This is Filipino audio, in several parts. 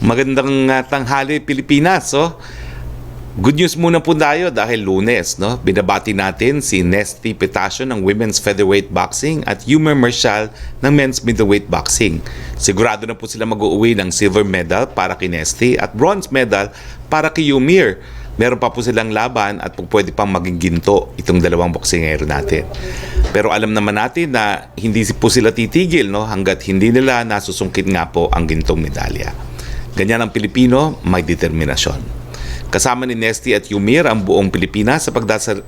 Magandang tanghali Pilipinas. Good news muna po tayo dahil Lunes, no? Binabati natin si Nesty Petacio ng Women's Featherweight Boxing at Yumer Marshall ng Men's Middleweight Boxing. Sigurado na po sila mag-uuwi ng silver medal para kay Nesty at bronze medal para kay Yumer. Meron pa po silang laban at pwede pang maging ginto itong dalawang boksingero natin. Pero alam naman natin na hindi po sila titigil, no? Hanggat hindi nila nasusungkit nga po ang gintong medalya. Ganyan ang Pilipino, may determinasyon. Kasama ni Nesty at Yumer ang buong Pilipinas sa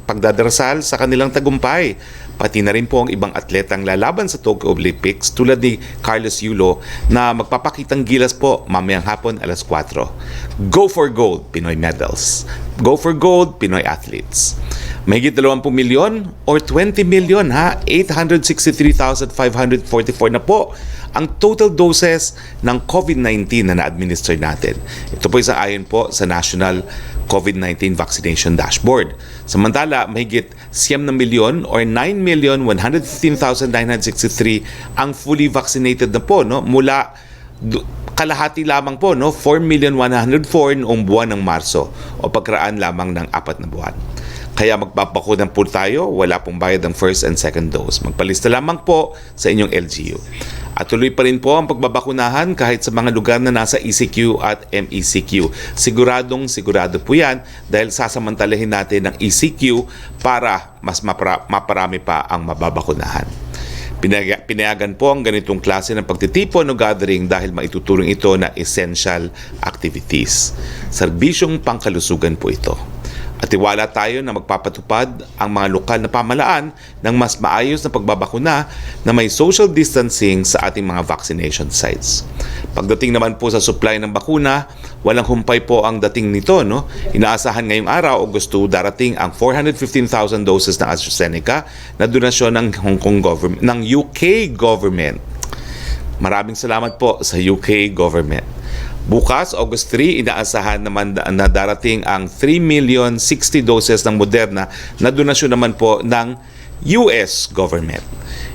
pagdadarasal sa kanilang tagumpay. Pati na rin po ang ibang atletang lalaban sa Tokyo Olympics tulad ni Carlos Yulo na magpapakitang gilas po mamayang hapon alas 4. Go for gold, Pinoy medals. Go for gold, Pinoy athletes. Mahigit 20 milyon or 20 milyon 863,544 na po ang total doses ng COVID-19 na na-administer natin. Ito po isang ayon po sa National COVID-19 Vaccination Dashboard. Samantala, mahigit 9 na milyon or 9,115,963 ang fully vaccinated na po, no? Mula kalahati lamang po, no? 4,104,000 noong buwan ng Marso o pagkaraan lamang ng 4 na buwan. Kaya magpapakunan po tayo, wala pong bayad ng first and second dose. Magpalista lamang po sa inyong LGU. At tuloy pa rin po ang pagbabakunahan kahit sa mga lugar na nasa ECQ at MECQ. Sigurado po yan dahil sasamantalahin natin ang ECQ para mas maparami pa ang mababakunahan. Pinayagan po ang ganitong klase ng pagtitipon o gathering dahil maituturing ito na essential activities. Serbisyong pangkalusugan po ito. At tiwala tayo na magpapatupad ang mga lokal na pamahalaan ng mas maayos na pagbabakuna na may social distancing sa ating mga vaccination sites. Pagdating naman po sa supply ng bakuna, walang humpay po ang dating nito, no? Inaasahan ngayong araw, Agosto, darating ang 415,000 doses ng AstraZeneca na donasyon ng ng UK government. Maraming salamat po sa UK government. Bukas, August 3, inaasahan naman na darating ang 3,060,000 doses ng Moderna na donasyon naman po ng US government.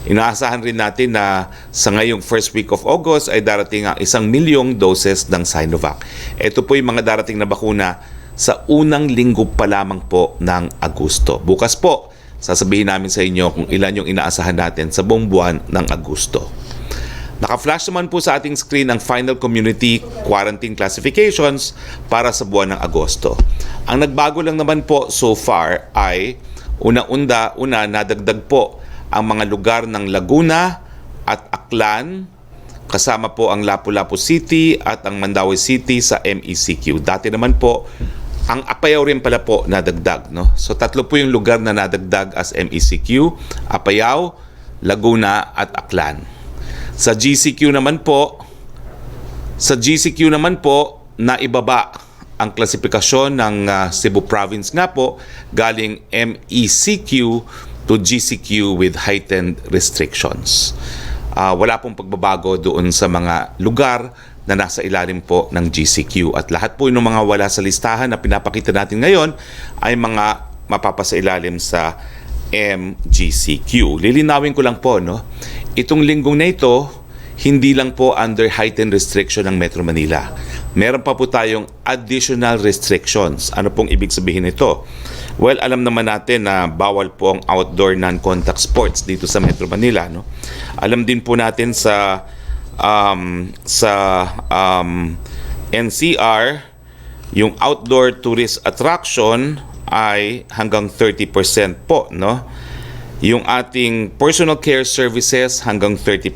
Inaasahan rin natin na sa ngayong first week of August ay darating ang 1,000,000 doses ng Sinovac. Ito po yung mga darating na bakuna sa unang linggo pa lamang po ng Agosto. Bukas po, sasabihin namin sa inyo kung ilan yung inaasahan natin sa buong buwan ng Agosto. Naka-flash naman po sa ating screen ang final community quarantine classifications para sa buwan ng Agosto. Ang nagbago lang naman po so far ay una nadagdag po ang mga lugar ng Laguna at Aklan, kasama po ang Lapu-Lapu City at ang Mandaue City sa MECQ. Dati naman po ang Apayao rin pala po nadagdag, no? So tatlo po yung lugar na nadagdag as MECQ, Apayao, Laguna at Aklan. Sa GCQ naman po, na ibaba ang klasifikasyon ng Cebu Province nga po galing MECQ to GCQ with heightened restrictions. Wala pong pagbabago doon sa mga lugar na nasa ilalim po ng GCQ at lahat po ng mga wala sa listahan na pinapakita natin ngayon ay mga mapapasailalim sa MGCQ. Lilinawin ko lang po, no? Itong linggong na ito, hindi lang po under heightened restriction ng Metro Manila. Meron pa po tayong additional restrictions. Ano pong ibig sabihin nito? Well, alam naman natin na bawal po ang outdoor non-contact sports dito sa Metro Manila, no? Alam din po natin sa NCR, yung outdoor tourist attraction ay hanggang 30% po, no? Yung ating personal care services hanggang 30%.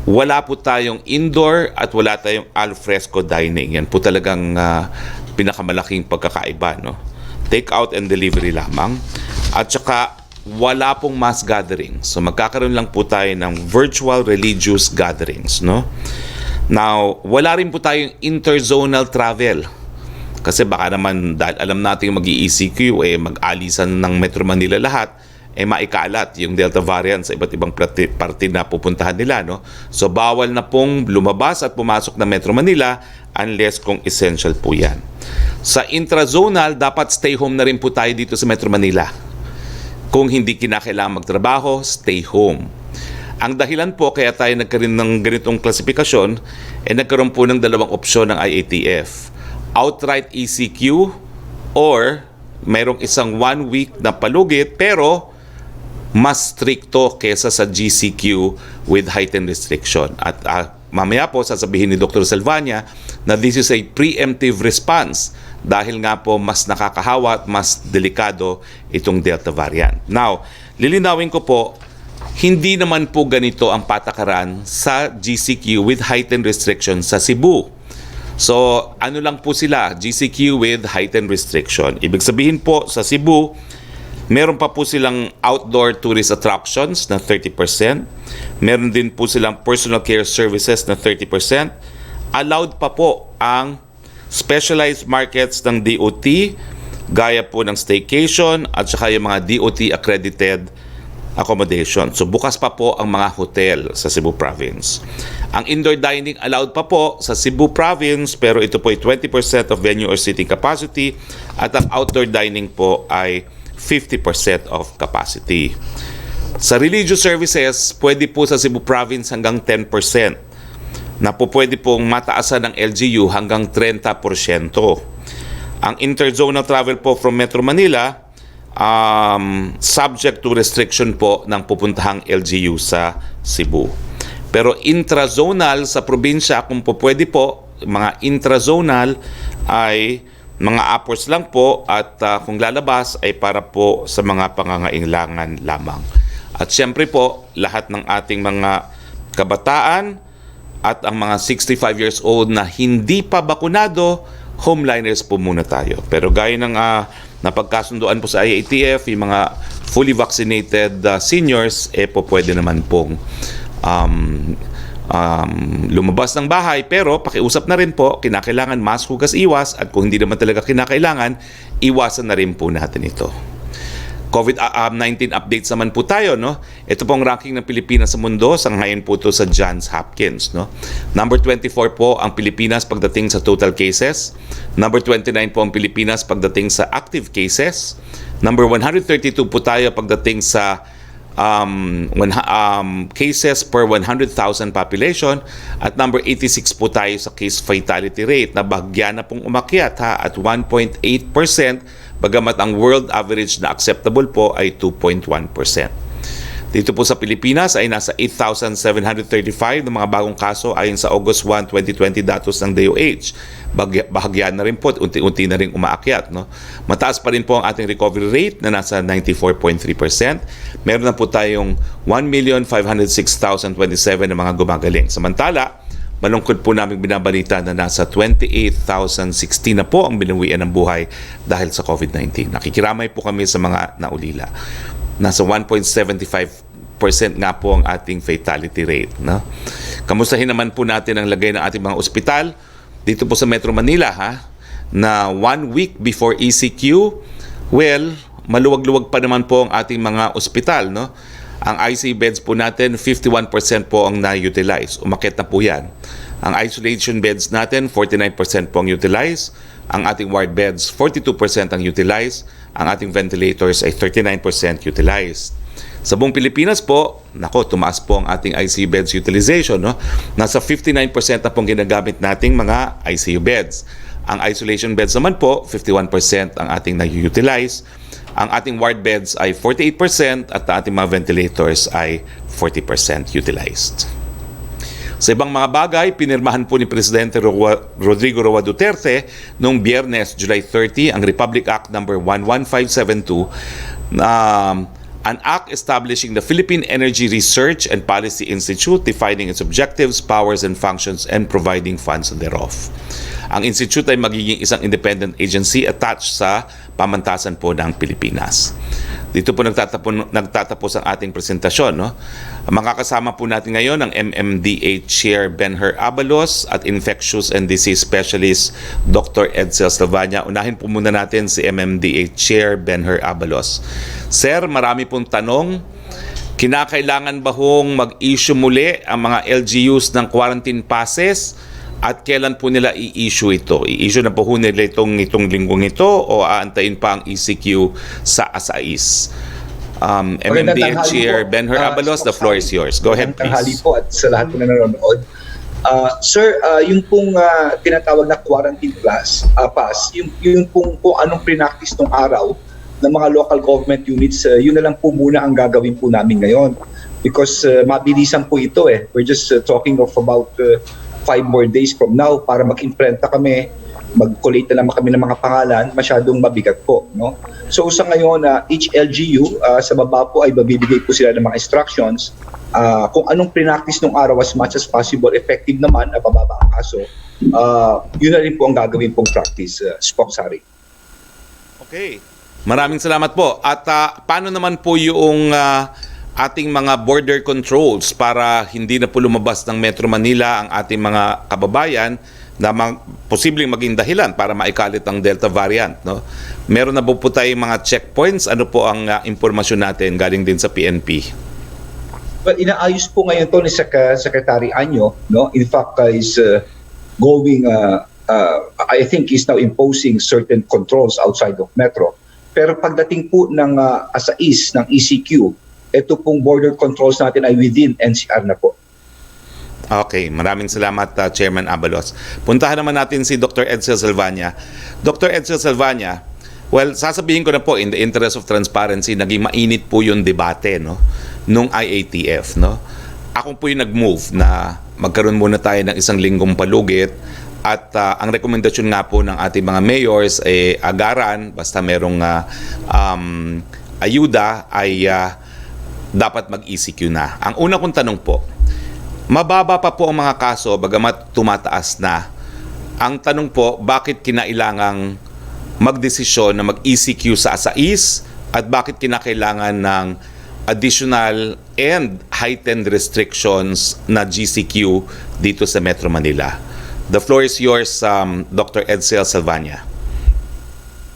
Wala po tayong indoor at wala tayong alfresco dining. Yan po talagang pinakamalaking pagkakaiba, no? Take out and delivery lamang. At saka wala pong mass gathering. So magkakaroon lang po tayo ng virtual religious gatherings, no? Now, wala rin po tayong interzonal travel. Kasi baka naman dahil alam natin mag-ECQ, mag-alisan ng Metro Manila lahat, maikalat yung Delta variant sa iba't ibang parte na pupuntahan nila, no? So bawal na pong lumabas at pumasok ng Metro Manila unless kung essential po yan. Sa intrazonal, dapat stay home na rin po tayo dito sa Metro Manila. Kung hindi kinakailangan magtrabaho, stay home. Ang dahilan po kaya tayo nagkaroon ng ganitong klasifikasyon, nagkaroon po ng dalawang opsyon ng IATF. Outright ECQ or mayroong isang 1 week na palugit pero mas stricto kesa sa GCQ with heightened restriction. At mamaya po sasabihin ni Dr. Salvania na this is a preemptive response dahil nga po mas nakakahawa at mas delikado itong Delta variant. Now, lilinawin ko po, hindi naman po ganito ang patakaran sa GCQ with heightened restriction sa Cebu. So, ano lang po sila, GCQ with heightened restriction. Ibig sabihin po sa Cebu, meron pa po silang outdoor tourist attractions na 30%. Meron din po silang personal care services na 30%. Allowed pa po ang specialized markets ng DOT, gaya po ng staycation at saka yung mga DOT accredited accommodation. So bukas pa po ang mga hotel sa Cebu Province. Ang indoor dining allowed pa po sa Cebu Province pero ito po ay 20% of venue or seating capacity at ang outdoor dining po ay 50% of capacity. Sa religious services, pwede po sa Cebu Province hanggang 10%. Na po pwede pong mataasan ng LGU hanggang 30%. Ang interzonal travel po from Metro Manila, subject to restriction po ng pupuntahang LGU sa Cebu. Pero intrazonal sa probinsya, kung po pwede po, mga intrazonal ay mga appers lang po at kung lalabas ay para po sa mga pangangailangan lamang. At syempre po, lahat ng ating mga kabataan at ang mga 65 years old na hindi pa bakunado, homeliners po muna tayo. Pero gaya ng napagkasunduan po sa IATF, yung mga fully vaccinated seniors, po pwede naman pong lumabas ng bahay. Pero pakiusap na rin po, kinakailangan mask, hugas, iwas. At kung hindi naman talaga kinakailangan, iwasan na rin po natin ito. COVID-19 updates naman po tayo, no? Ito pong ranking ng Pilipinas sa mundo, sa ngayon po ito sa Johns Hopkins, no? Number 24 po ang Pilipinas pagdating sa total cases. Number 29 po ang Pilipinas pagdating sa active cases. Number 132 po tayo pagdating sa cases per 100,000 population. At number 86 po tayo sa case fatality rate na bahagya na pong umakyat at 1.8%. Bagamat ang world average na acceptable po ay 2.1%. Dito po sa Pilipinas ay nasa 8,735 ng mga bagong kaso ayon sa August 1, 2020 datos ng DOH. Bahagyan na rin po, unti-unti na rin umaakyat. No? Mataas pa rin po ang ating recovery rate na nasa 94.3%. Meron na po tayong 1,506,027 na mga gumagaling. Samantala, malungkot po namin binabalita na nasa 28,016 na po ang binawian ng buhay dahil sa COVID-19. Nakikiramay po kami sa mga naulila. Nasa 1.75% nga po ang ating fatality rate. No? Kamustahin naman po natin ang lagay ng ating mga ospital dito po sa Metro Manila, na 1 week before ECQ. Well, maluwag-luwag pa naman po ang ating mga ospital. No? Ang ICU beds po natin, 51% po ang na-utilize. Umakyat na po yan. Ang isolation beds natin, 49% po ang utilize. Ang ating ward beds, 42% ang utilize. Ang ating ventilators ay 39% utilized. Sa buong Pilipinas po, tumaas po ang ating ICU beds utilization. No? Nasa 59% na pong ginagamit nating mga ICU beds. Ang isolation beds naman po, 51% ang ating na-utilize. Ang ating ward beds ay 48% at ang ating mga ventilators ay 40% utilized. Sa ibang mga bagay, pinirmahan po ni Presidente Rodrigo Roa Duterte noong Biyernes, July 30, ang Republic Act No. 11572, an act establishing the Philippine Energy Research and Policy Institute, defining its objectives, powers, and functions, and providing funds thereof. Ang institute ay magiging isang independent agency attached sa pamantasan po ng Pilipinas. Dito po nagtatapos ang ating presentasyon. No? Makakasama po natin ngayon ang MMDA Chair Benher Abalos at Infectious and Disease Specialist Dr. Edsel Salvania. Unahin po muna natin si MMDA Chair Benher Abalos. Sir, marami pong tanong. Kinakailangan ba hong mag-issue muli ang mga LGUs ng quarantine passes? At kailan po nila i-issue ito? I-issue na po nila itong linggong ito o aantayin pa ang ECQ sa ASAIS? MMDA Chair Benhur Abalos, the floor is yours. Go ahead, please. Tanghali po at sa lahat po na nanonood. Sir, yung pong tinatawag na quarantine pass, yung pong kung anong prinactice ng araw ng mga local government units, yun na lang po muna ang gagawin po namin ngayon. Because mabilisan po ito eh. We're just talking of about 5 more days from now para mag-imprenta kami, mag-collate na naman kami ng mga pangalan, masyadong mabigat po. No? So sa ngayon, each LGU, sa baba po ay babibigay po sila ng mga instructions kung anong prinactice ng araw as much as possible, effective naman, pababa ang kaso, yun na rin po ang gagawin pong practice, Spokesari. Okay. Maraming salamat po. At paano naman po yung ating mga border controls para hindi na po lumabas ng Metro Manila ang ating mga kababayan na posibleng maging dahilan para maikalit ang Delta variant, no? Meron na po tayong mga checkpoints. Ano po ang impormasyon natin galing din sa PNP? Well, inaayos po ngayon to ni Secretary Anyo, no? In fact, is going I think is now imposing certain controls outside of Metro. Pero pagdating po ng asais ng ECQ, ito pong border controls natin ay within NCR na po. Okay, maraming salamat Chairman Abalos. Puntahan naman natin si Dr. Edsel Salvania. Dr. Edsel Salvania, well, sasabihin ko na po in the interest of transparency, naging mainit po yung debate, no, nung IATF, no. Ako po yung nag-move na magkaroon muna tayo ng isang linggong palugit at ang rekomendasyon nga po ng ating mga mayors ay agaran, basta merong ayuda ay dapat mag-ECQ na. Ang una kong tanong po, mababa pa po ang mga kaso bagamat tumataas na. Ang tanong po, bakit kinailangang magdesisyon na mag-ECQ sa asais at bakit kinakailangan ng additional and heightened restrictions na GCQ dito sa Metro Manila? The floor is yours, Dr. Edsel Salvania.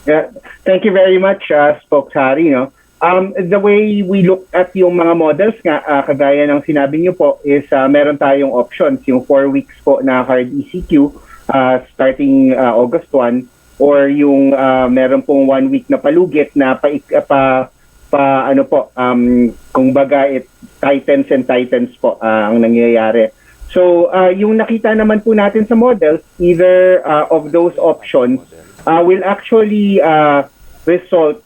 Yeah, thank you very much, Spokesperson. No? The way we look at yung mga models nga, kagaya ng sinabi niyo po, is meron tayong options, yung 4 weeks po na hard ECQ starting August 1, or yung meron pong 1 week na palugit na ano po, kung baga it tightens and tightens po ang nangyayari. So yung nakita naman po natin sa models, either of those options will actually result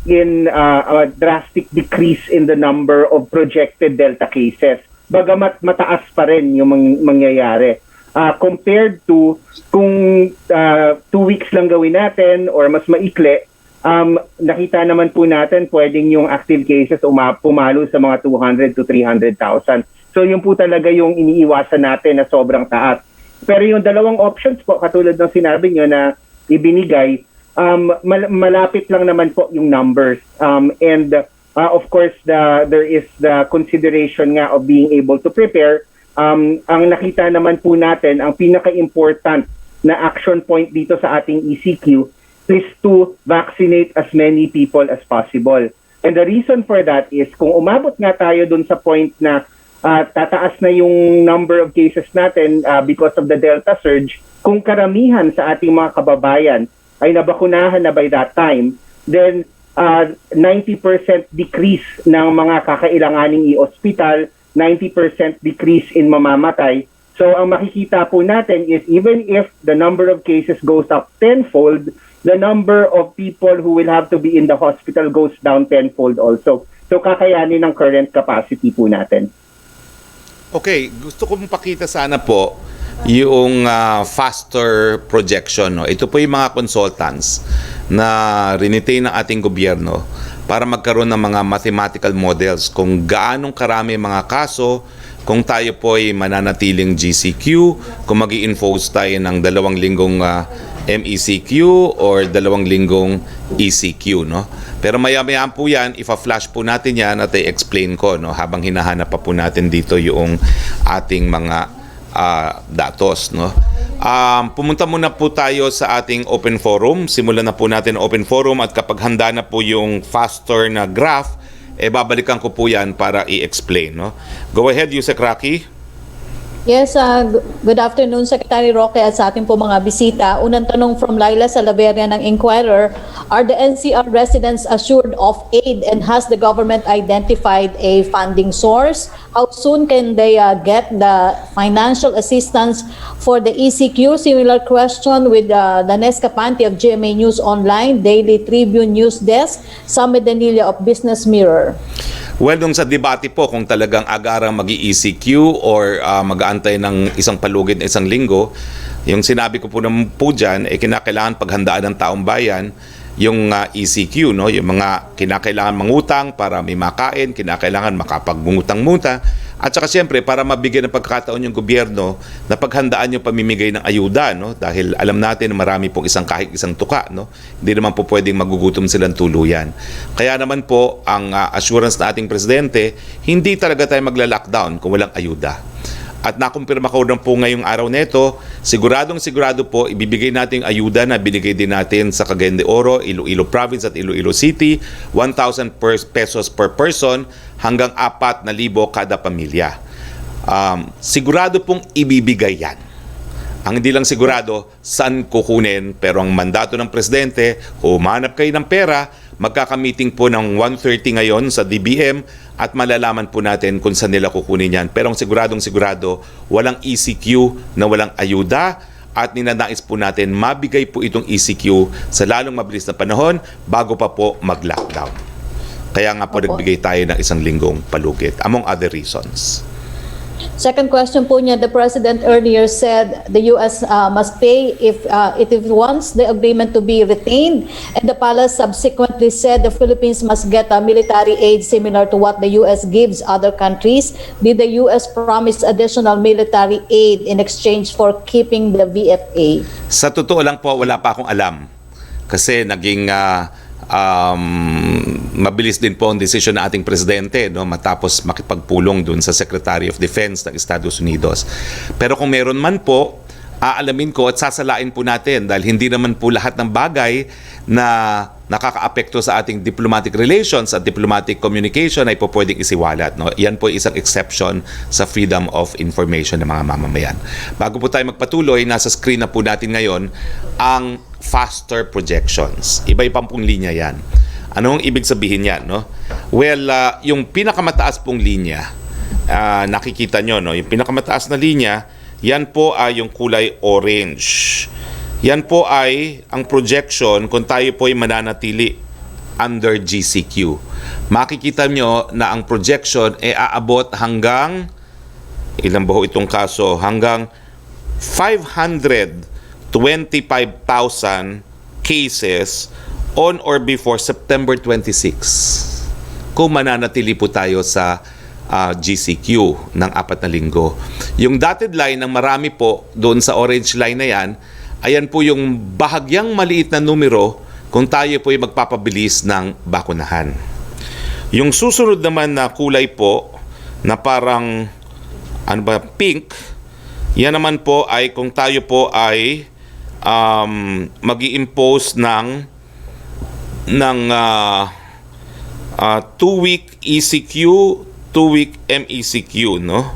in a drastic decrease in the number of projected Delta cases. Bagamat mataas pa rin yung mangyayari. Compared to kung 2 weeks lang gawin natin or mas maikli, nakita naman po natin pwedeng yung active cases pumalo sa mga 200 to 300,000. So yun po talaga yung iniiwasan natin na sobrang taas. Pero yung dalawang options po, katulad ng sinabi nyo na ibinigay, malapit lang naman po yung numbers. And of course, there is the consideration nga of being able to prepare. Ang nakita naman po natin, ang pinaka-important na action point dito sa ating ECQ is to vaccinate as many people as possible. And the reason for that is kung umabot nga tayo dun sa point na tataas na yung number of cases natin because of the Delta surge, kung karamihan sa ating mga kababayan ay nabakunahan na by that time, then 90% decrease ng mga kakailanganing i-hospital, 90% decrease in mamamatay. So ang makikita po natin is even if the number of cases goes up tenfold, the number of people who will have to be in the hospital goes down tenfold also. So kakayanin ng current capacity po natin. Okay, gusto kong pakita sana po yung faster projection. No? Ito po yung mga consultants na rinitain ng ating gobyerno para magkaroon ng mga mathematical models kung gaanong karami mga kaso, kung tayo po ay mananatiling GCQ, kung mag-i-enforce tayo ng 2 linggong MECQ or 2 linggong ECQ, no? Pero maya-maya po yan, ifa-flash po natin yan at i-explain ko, no? Habang hinahanap pa po natin dito yung ating mga datos, no? Pumunta muna po tayo sa ating open forum. Simulan na po natin ang open forum at kapag handa na po yung faster na graph, babalikan ko po yan para i-explain, no? Go ahead, Yusek Roque. Yes, good afternoon Secretary Roque at sa ating po mga bisita. Unang tanong from Laila Salaveria ng Inquirer, are the NCR residents assured of aid and has the government identified a funding source? How soon can they get the financial assistance for the ECQ? Similar question with Danes Capante of GMA News Online, Daily Tribune News Desk, Samed Danilla of Business Mirror. Well, nung sa debate po kung talagang agarang mag-ECQ or mag-aantay ng isang palugid na isang linggo, yung sinabi ko po naman po dyan, kinakailangan paghandaan ng taong bayan yung ECQ, no? Yung mga kinakailangan mangutang para may makain, kinakailangan makapagmungutang muta, at saka siyempre para mabigyan ng pagkakataon yung gobyerno na paghandaan yung pamimigay ng ayuda, no? Dahil alam natin na marami pong kahit isang tuka, no? Hindi naman po pwedeng magugutom silang tuluyan. Kaya naman po ang assurance na ating presidente, hindi talaga tayo magla-lockdown kung walang ayuda. At nakumpirma ko rin po ngayong araw nito, sigurado po ibibigay natin yung ayuda na binigay din natin sa Cagayan de Oro, Iloilo Province at Iloilo City, 1,000 pesos per person hanggang 4,000 kada pamilya. Sigurado pong ibibigay yan. Ang hindi lang sigurado, saan kukunin, pero ang mandato ng presidente, humanap kayo ng pera, magkakamiting po ng 1:30 ngayon sa DBM at malalaman po natin kung saan nila kukunin yan. Pero ang sigurado, walang ECQ na walang ayuda at ninanais po natin mabigay po itong ECQ sa lalong mabilis na panahon bago pa po mag-lockdown. Kaya nga po nagbigay tayo ng isang linggong palugit, among other reasons. Second question po niya, the President earlier said the U.S. Must pay if it wants the agreement to be retained, and the palace subsequently said the Philippines must get military aid similar to what the U.S. gives other countries. Did the U.S. promise additional military aid in exchange for keeping the VFA? Sa totoo lang po, wala pa akong alam. Kasi naging mabilis din po ang desisyon ng ating presidente, no, matapos makipagpulong dun sa Secretary of Defense ng Estados Unidos. Pero kung meron man po, aalamin ko at sasalain po natin dahil hindi naman po lahat ng bagay na nakakaapekto sa ating diplomatic relations at diplomatic communication ay po pwedeng isiwalat. No? Yan po isang exception sa freedom of information ng mga mamamayan. Bago po tayo magpatuloy, nasa screen na po natin ngayon ang faster projections. Iba-ibang pong linya yan. Anong ibig sabihin yan? No? Well, yung pinakamataas pong linya, nakikita nyo, no? Yung pinakamataas na linya, yan po ay yung kulay orange. Yan po ay ang projection kung tayo po ay mananatili under GCQ. Makikita nyo na ang projection ay aabot hanggang, ilan ba ho itong kaso? Hanggang 525,000 cases on or before September 26. Kung mananatili po tayo sa GCQ ng 4 na linggo. Yung dotted line ng marami po doon sa orange line na yan, ayan po yung bahagyang maliit na numero kung tayo po ay magpapabilis ng bakunahan. Yung susunod naman na kulay po na parang pink, yan naman po ay kung tayo po ay mag-i-impose ng 2-week ECQ, 2-week MECQ, no?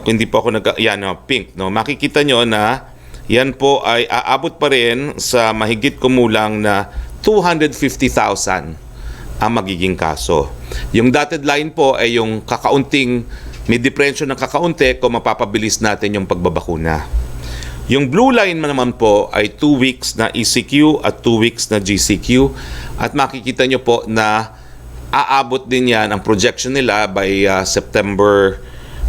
Kung hindi po ako pink, no? Makikita nyo na yan po ay aabot pa rin sa mahigit kumulang na 250,000 ang magiging kaso. Yung dotted line po ay yung kakaunting, may diferensya ng kakaunti kung mapapabilis natin yung pagbabakuna. Yung blue line naman po ay 2 weeks na ECQ at 2 weeks na GCQ. At makikita nyo po na aabot din yan ang projection nila by September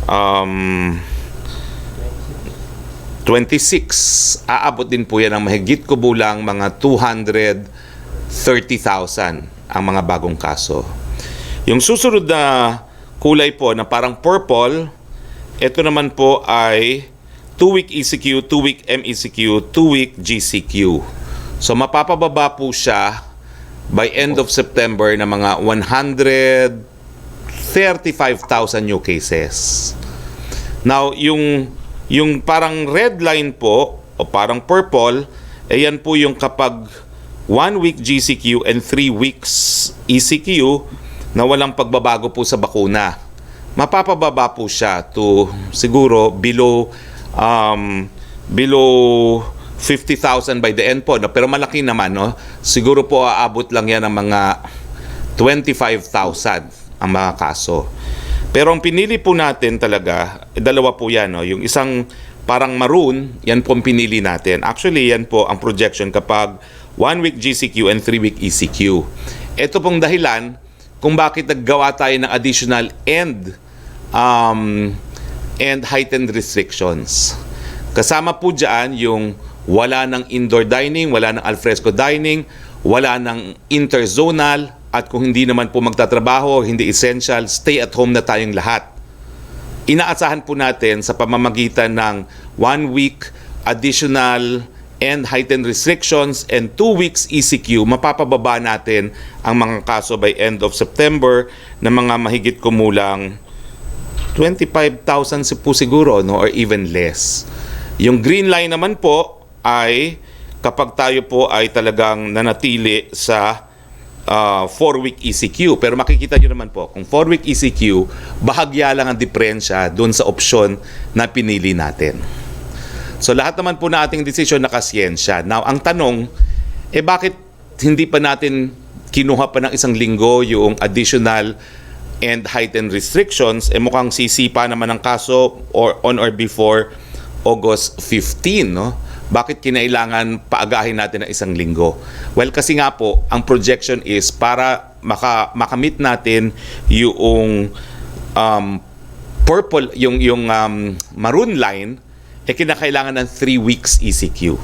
26. Aabot din po yan ang mahigit kubulang mga 230,000 ang mga bagong kaso. Yung susunod na kulay po na parang purple, ito naman po ay 2-week ECQ, 2-week MECQ, 2-week GCQ. So mapapababa po siya by end of September na mga 135,000 new cases. Now, yung parang red line po o parang purple, ayan po yung kapag 1 week GCQ and 3 weeks ECQ na walang pagbabago po sa bakuna. mapapababa po siya to siguro below 50,000 by the end po, no? Pero malaki naman, no? Siguro po aabot lang yan ng mga 25,000 ang mga kaso. Pero ang pinili po natin talaga, dalawa po yan, no? Yung isang parang maroon, yan po ang pinili natin. Actually, yan po ang projection kapag 1-week GCQ and 3-week ECQ. Ito pong dahilan kung bakit naggawa tayo ng additional and heightened restrictions. Kasama po dyan yung wala ng indoor dining, wala ng alfresco dining, wala ng interzonal, at kung hindi naman po magtatrabaho, hindi essential, stay at home na tayong lahat. Inaasahan po natin sa pamamagitan ng 1 week additional and heightened restrictions and 2 weeks ECQ, mapapababa natin ang mga kaso by end of September na mga mahigit kumulang 25,000 po siguro, no, or even less. Yung green line naman po ay kapag tayo po ay talagang nanatili sa 4-week ECQ. Pero makikita nyo naman po, kung 4-week ECQ, bahagya lang ang diferensya doon sa opsyon na pinili natin. So lahat naman po na ating desisyon nakasiyensya. Now, ang tanong, bakit hindi pa natin kinuha pa ng isang linggo yung additional and heightened restrictions? Mukhang sisipa naman ang kaso on or before August 15, no? Bakit kinailangan paagahin natin ng isang linggo? Well, kasi nga po, ang projection is para makamit natin yung purple, yung maroon line, kinakailangan ng 3 weeks ECQ.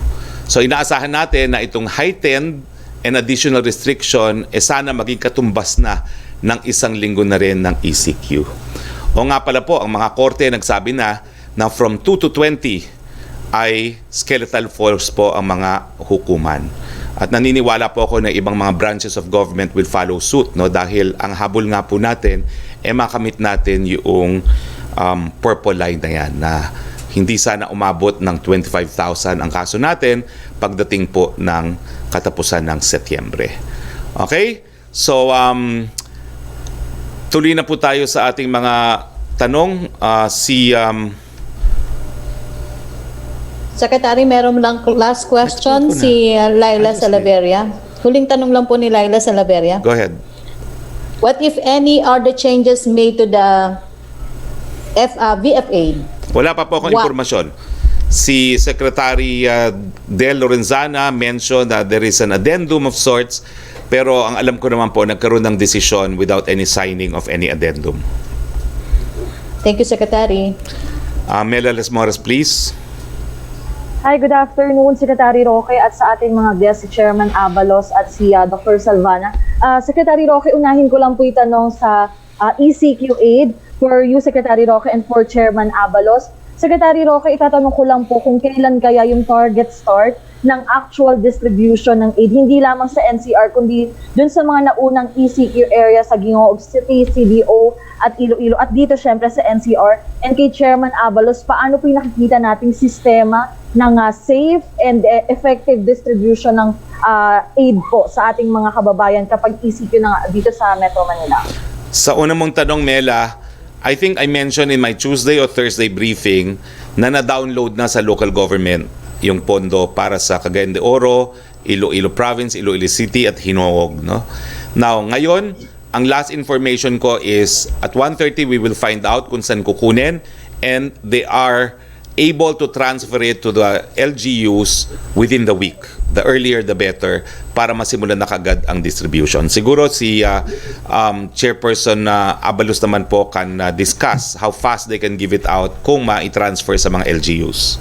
So, inaasahan natin na itong heightened and additional restriction, sana maging katumbas na ng isang linggo na rin ng ECQ. O nga pala po, ang mga korte nagsabi na from 2 to 20, ay skeletal force po ang mga hukuman. At naniniwala po ako na ibang mga branches of government will follow suit, no? Dahil ang habol nga po natin, makamit natin yung purple line na yan, na hindi sana umabot ng 25,000 ang kaso natin pagdating po ng katapusan ng Setyembre. Okay? So, tuloy na po tayo sa ating mga tanong. Secretary, meron lang last question si Laila Salaveria. Huling tanong lang po ni Laila Salaveria. Go ahead. What if any are the changes made to the VFA? Wala pa po akong impormasyon. Si Secretary Del Lorenzana mentioned that there is an addendum of sorts, pero ang alam ko naman po, nagkaroon ng decision without any signing of any addendum. Thank you, Secretary. Mela Lesmores, please. Hi, good afternoon, Secretary Roque, at sa ating mga guests, si Chairman Abalos at si Dr. Salvana. Secretary Roque, unahin ko lang po itanong sa ECQ aid for you, Secretary Roque, and for Chairman Abalos. Secretary Roque, itatanong ko lang po kung kailan kaya yung target start ng actual distribution ng aid, hindi lamang sa NCR, kundi dun sa mga naunang ECQ area sa Ginoo City, CDO, at Iloilo, at dito syempre sa NCR. And kay Chairman Abalos, paano po yung nakikita nating sistema ng safe and effective distribution ng aid po sa ating mga kababayan kapag ECQ na dito sa Metro Manila? Sa una mong tanong, Mela, I think I mentioned in my Tuesday or Thursday briefing na na-download na sa local government yung pondo para sa Cagayan de Oro, Iloilo Province, Iloilo City at Hinongog, no? Now, ngayon, ang last information ko is at 1:30 we will find out kung saan kukunin, and they are able to transfer it to the LGUs within the week. The earlier the better, para masimulan na kagad ang distribution. Siguro si Chairperson Abalos naman po can discuss how fast they can give it out kung ma-transfer sa mga LGUs.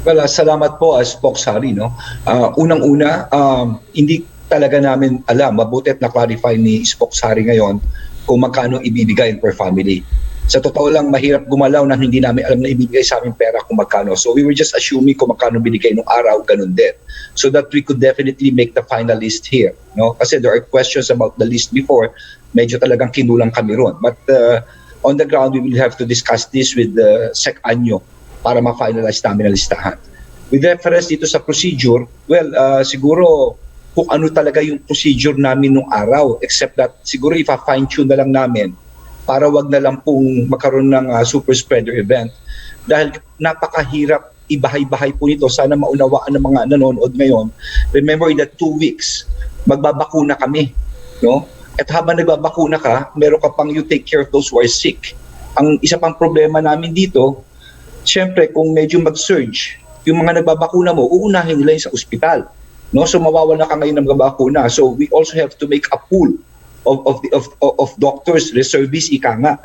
Well, salamat po as Spokesperson, no? Unang-una, hindi talaga namin alam, mabuti at na-clarify ni Spokesperson ngayon kung magkano ibibigay per family. Sa totoo lang, mahirap gumalaw na hindi namin alam na ibibigay sa aming pera kung magkano. So we were just assuming kung magkano binigay nung araw, ganun din. So that we could definitely make the final list here. No? Kasi there are questions about the list before, medyo talagang kinulang kami ron. But on the ground, we will have to discuss this with Sec Anyo para ma-finalize namin ang listahan. With reference dito sa procedure, well, siguro kung ano talaga yung procedure namin nung araw, except that siguro ipa-fine-tune na lang namin para wag na lang pong magkaroon ng super spreader event. Dahil napakahirap ibahay-bahay po nito. Sana maunawaan ng mga nanonood ngayon. Remember that 2 weeks, magbabakuna kami. No? At habang nagbabakuna ka, meron ka pang you take care of those who are sick. Ang isa pang problema namin dito, syempre kung medyo mag-surge, yung mga nagbabakuna mo, uunahin nila yung sa ospital. No? So mawawala ka ngayon ng magbabakuna. So we also have to make a pool of doctors, reservists,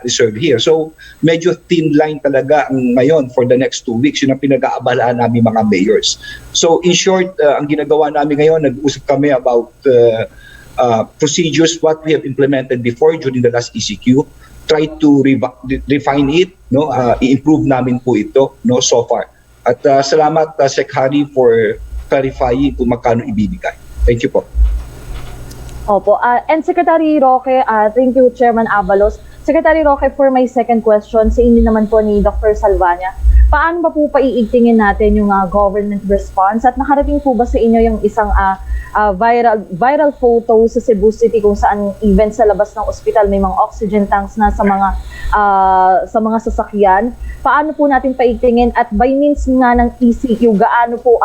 reserve here. So medyo thin line talaga ngayon for the next 2 weeks. Yun ang pinag-aabalaan namin mga mayors. So in short, ang ginagawa namin ngayon, nag-usap kami about procedures, what we have implemented before during the last ECQ, try to refine it, no, i-improve namin po ito, no, so far. At salamat Sec Harry for clarifying kung magkano ibibigay. Thank you po. Opo. And Secretary Roque, thank you Chairman Avalos. Secretary Roque, for my second question, sa inyo naman po ni Dr. Salvania, paano ba po paiigtingin natin yung government response? At nakarating po ba sa inyo yung isang viral photo sa Cebu City kung saan even sa labas ng ospital may mga oxygen tanks na sa mga sasakyan? Paano po natin paiigtingin? At by means nga ng ECQ, gaano po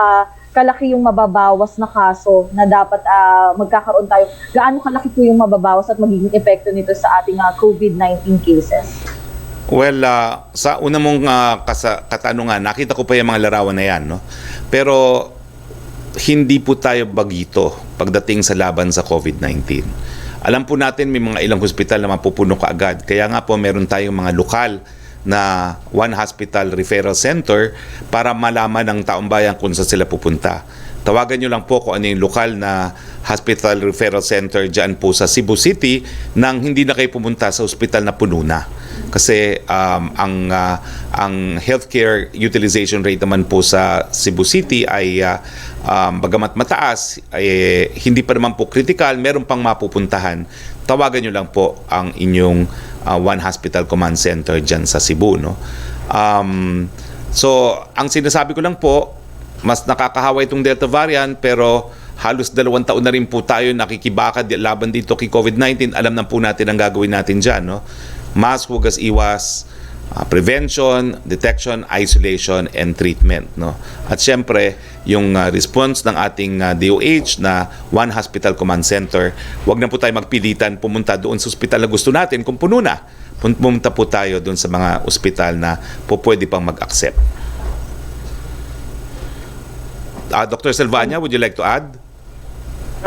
kalaki yung mababawas na kaso na dapat magkakaroon tayo? Gaano kalaki po yung mababawas at magiging epekto nito sa ating COVID-19 cases? Well, sa una mong katanungan, nakita ko pa yung mga larawan na yan, no? Pero hindi po tayo bagito pagdating sa laban sa COVID-19. Alam po natin may mga ilang hospital na mapupuno kaagad. Kaya nga po meron tayong mga lokal na one hospital referral center para malaman ng taong bayan kung saan sila pupunta. Tawagan nyo lang po kung ano yung lokal na hospital referral center dyan po sa Cebu City nang hindi na kayo pumunta sa hospital na puno na. Kasi ang healthcare utilization rate naman po sa Cebu City ay bagamat mataas, hindi pa naman po critical, meron pang mapupuntahan. Tawagan nyo lang po ang inyong One Hospital Command Center dyan sa Cebu. No? So, ang sinasabi ko lang po, mas nakakahawa itong Delta variant pero halos 2 taon na rin po tayo nakikibakad laban dito kay COVID-19. Alam na po natin ang gagawin natin dyan. No? Mask, hugas, iwas, prevention, detection, isolation, and treatment. No? At syempre, yung response ng ating DOH na One Hospital Command Center, wag na po tayo magpilitan pumunta doon sa ospital na gusto natin kung puno na. Pumunta po tayo doon sa mga ospital na po pwede pang mag-accept. Dr. Salvania, would you like to add?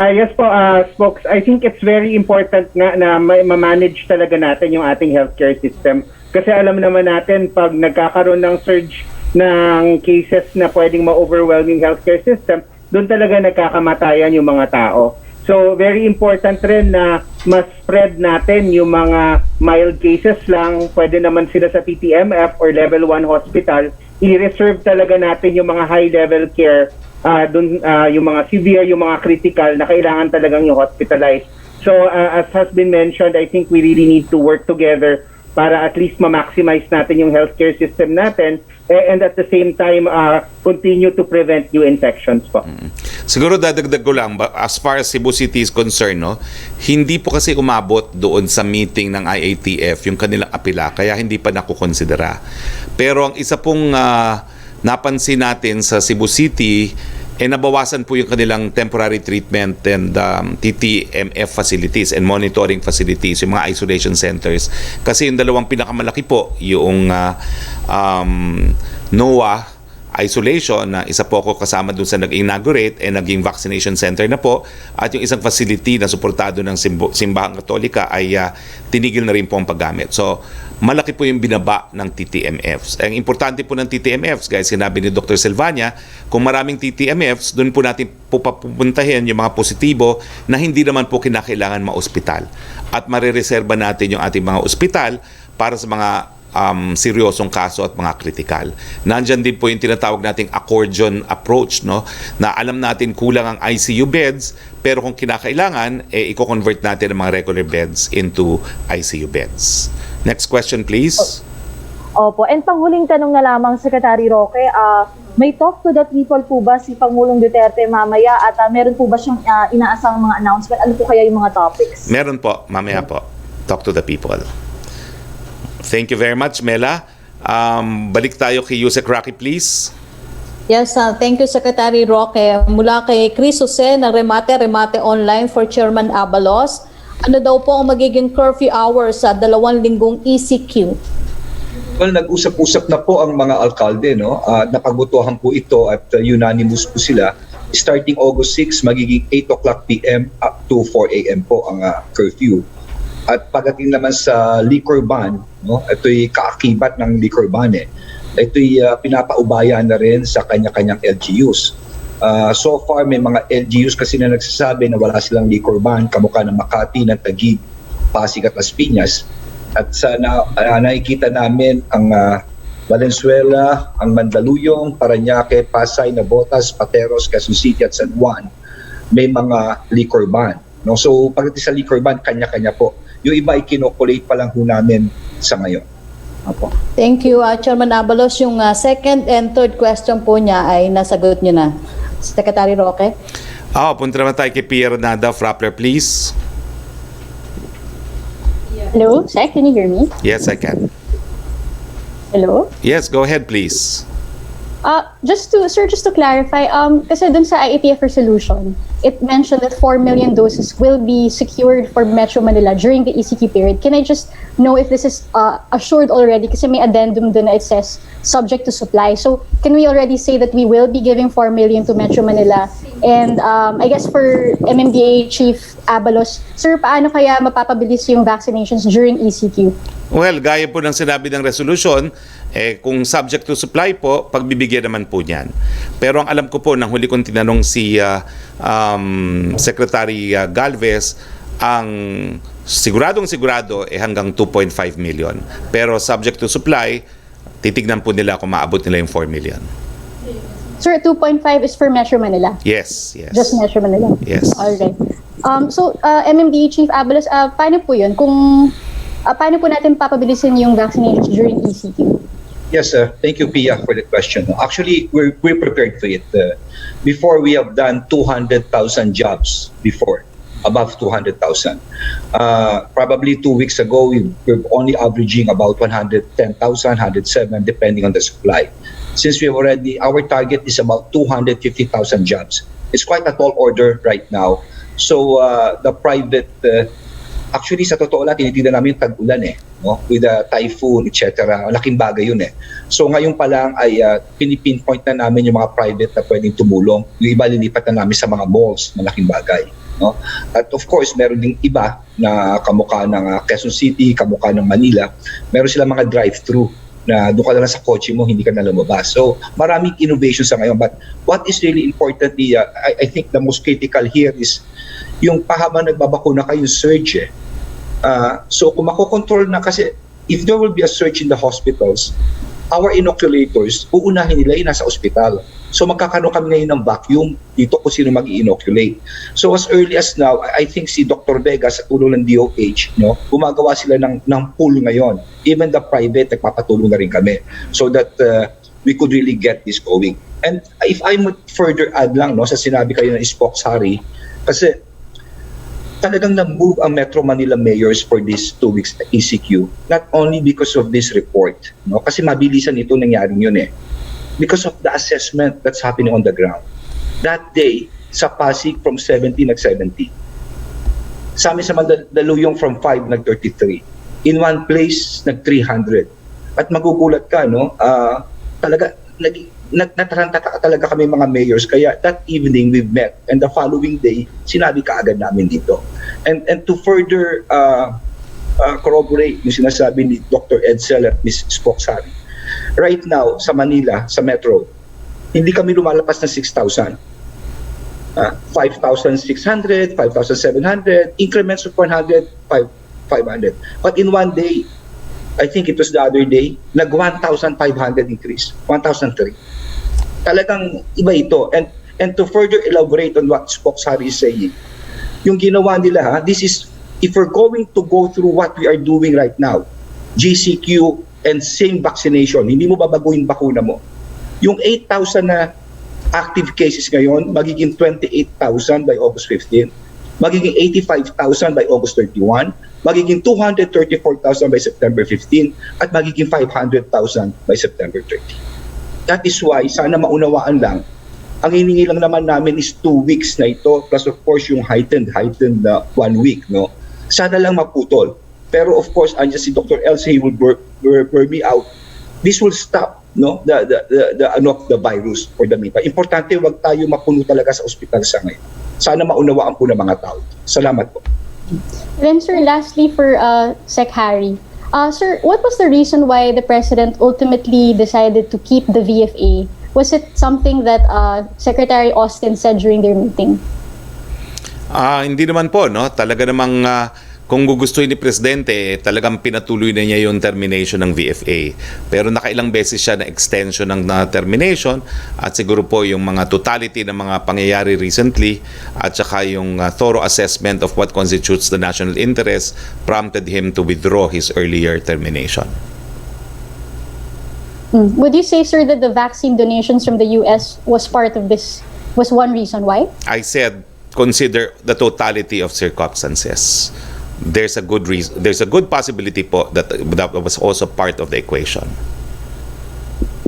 Yes po, Spokes. I think it's very important nga na ma-manage talaga natin yung ating healthcare system. Kasi alam naman natin, pag nagkakaroon ng surge ng cases na pwedeng ma-overwhelm yung healthcare system, doon talaga nagkakamatayan yung mga tao. So, very important rin na mas-spread natin yung mga mild cases lang. Pwede naman sila sa TTMF or level 1 hospital. I-reserve talaga natin yung mga high-level care, yung mga severe, yung mga critical na kailangan talagang yung hospitalized. So, as has been mentioned, I think we really need to work together para at least ma-maximize natin yung healthcare system natin and at the same time continue to prevent new infections po. Siguro dadagdag ko lang, as far as Cebu City is concerned, no, hindi po kasi umabot doon sa meeting ng IATF yung kanilang apela, kaya hindi pa nakukonsidera. Pero ang isa pong napansin natin sa Cebu City, nabawasan po yung kanilang temporary treatment and TTMF facilities and monitoring facilities, yung mga isolation centers. Kasi yung dalawang pinakamalaki po, yung NOAA isolation, na isa po ako kasama dun sa nag-inaugurate naging vaccination center na po, at yung isang facility na suportado ng Simbahang Katolika ay tinigil na rin po ang paggamit. So, malaki po yung binaba ng TTMFs. Ang importante po ng TTMFs, guys, sinabi ni Dr. Silvania, kung maraming TTMFs, doon po natin pupuntahin yung mga positibo na hindi naman po kinakailangan ma-ospital. At marireserba natin yung ating mga ospital para sa mga seryosong kaso at mga critical. Nandyan din po yung tinatawag nating accordion approach, no? Na alam natin kulang ang ICU beds, pero kung kinakailangan, i-convert natin ang mga regular beds into ICU beds. Next question, please. Opo. And panghuling tanong na lamang, Secretary Roque, may talk to the people po ba si Pangulong Duterte mamaya at meron po ba siyang inaasang mga announcement? Ano po kaya yung mga topics? Meron po, mamaya po. Talk to the people. Thank you very much, Mela. Balik tayo kay Yusek Roque, please. Yes, thank you Secretary Roque. Mula kay Chris Jose ng Remate Online for Chairman Abalos. Ano daw po ang magiging curfew hours sa 2 linggong ECQ? Well, nag-usap-usap na po ang mga alkalde, no? Napagbotohan po ito at unanimous po sila. Starting August 6, magiging 8 o'clock p.m. up to 4 a.m. po ang curfew. At pagdating naman sa liquor ban, no? Ito'y kaakibat ng liquor ban Ito'y pinapaubaya na rin sa kanya-kanyang LGUs. So far, may mga LGUs kasi na nagsasabi na wala silang liquor ban, kamukha ng Makati, ng Taguig, Pasig at Las Piñas. At sa nakikita namin ang Valenzuela, ang Mandaluyong, Parañaque, Pasay, Navotas, Pateros, Quezon City at San Juan, may mga liquor ban. No? So pagdating sa liquor ban, kanya-kanya po. Yung iba ay kinokulate pa lang po namin sa ngayon. Apo. Thank you, Chairman Abalos. Yung second and third question po niya ay nasagot niyo na. Secretary Roque? Punta naman tayo kay Pierre Nada, Frappler, please. Hello, Sec, can you hear me? Yes, I can. Hello? Yes, go ahead, please. Just to clarify, kasi dun sa IATF resolution, it mentioned that 4 million doses will be secured for Metro Manila during the ECQ period. Can I just know if this is assured already? Kasi may addendum dun na it says subject to supply. So can we already say that we will be giving 4 million to Metro Manila? And I guess for MMDA Chief Abalos, sir, paano kaya mapapabilis yung vaccinations during ECQ? Well, gaya po ng sinabi ng resolution, kung subject to supply po, pagbibigyan naman po niyan. Pero ang alam ko po, nang huli kong tinanong si Secretary Galvez, ang sigurado hanggang 2.5 million. Pero subject to supply, titignan po nila kung maabot nila yung 4 million. Sir, 2.5 is for Metro Manila? Yes. Just Metro Manila? Yes. Alright. So, MMDA Chief Abalos, paano po yun? Paano po natin papabilisin yung vaccinations during ECQ? Yes, thank you, Pia, for the question. Actually, we're prepared for it. Before, we have done 200,000 jobs before, above 200,000. Probably 2 weeks ago, we're only averaging about 110,000, 107, depending on the supply. Since our target is about 250,000 jobs. It's quite a tall order right now. So the private, actually sa totoo lang, tinitingnan namin yung tag-ulan no? With the typhoon, etc. Laking bagay yun So ngayon pa lang ay pinipinpoint na namin yung mga private na pwedeng tumulong. Yung iba lilipat na namin sa mga malls, malaking bagay. No? At of course, meron ding iba na kamukha ng Quezon City, kamukha ng Manila. Meron silang mga drive-thru na doon ka lang sa kotse mo, hindi ka na lumabas. So maraming innovation sa ngayon. But what is really important, I think the most critical here is yung pahabang nagbabakuna kayo, surge So kung makokontrol na, kasi if there will be a surge in the hospitals, our inoculators, uunahin nila yung nasa ospital. So magkakaroon kami ngayon ng vacuum dito kung sino mag-i-inoculate. So as early as now, I think si Dr. Vega sa tulong ng DOH, gumagawa sila ng pool ngayon. Even the private, nagpapatulong na rin kami. So that we could really get this going. And if I would further add lang sa sinabi kayo ng Spokesperson, kasi talagang na-move ang Metro Manila mayors for this 2 weeks ECQ, not only because of this report, kasi mabilisan ito nangyaring yun because of the assessment that's happening on the ground. That day, sa Pasig from 70 nag-70. Sa amin sa Mandaluyong from 5 nag-33. In one place, nag-300. At magugulat ka, talaga, nataranta talaga kami mga mayors, kaya that evening we met and the following day sinabi kaagad namin dito and to further corroborate yung sinasabi ni Dr. Edsel at Ms. Spokesperson, right now sa Manila, sa Metro, hindi kami lumalapas ng 6,000, 5,600, 5,700, increments of 100, 500, but in one day, I think it was the other day, nag 1,500 increase, 1,003. Talagang iba ito. And to further elaborate on what Spokesperson is saying, yung ginawa nila, this is, if we're going to go through what we are doing right now, GCQ and same vaccination, hindi mo babaguhin bakuna mo. Yung 8,000 na active cases ngayon, magiging 28,000 by August 15, magiging 85,000 by August 31, magiging 234,000 by September 15 at magiging 500,000 by September 30. That is why sana maunawaan lang, ang hiningi lang naman namin is 2 weeks na ito plus of course yung heightened na 1 week, no. Sana lang maputol. Pero of course, andyan si Dr. Elsie will bear me out. This will stop, no, the virus for the meantime. Importante, wag tayo mapuno talaga sa ospital sa ngayon. Sana maunawaan po ng mga tao. Salamat po. Then, sir, lastly for Sec. Harry. Sir, what was the reason why the President ultimately decided to keep the VFA? Was it something that Secretary Austin said during their meeting? Hindi naman po, no? Talaga namang kung gugustuhin ni Presidente, talagang pinatuloy na niya yung termination ng VFA. Pero nakailang beses siya na extension ng termination at siguro po yung mga totality ng mga pangyayari recently at saka yung thorough assessment of what constitutes the national interest prompted him to withdraw his earlier termination. Would you say, sir, that the vaccine donations from the US was part of this, was one reason why? I said, consider the totality of circumstances. There's a good reason, there's a good possibility po that was also part of the equation.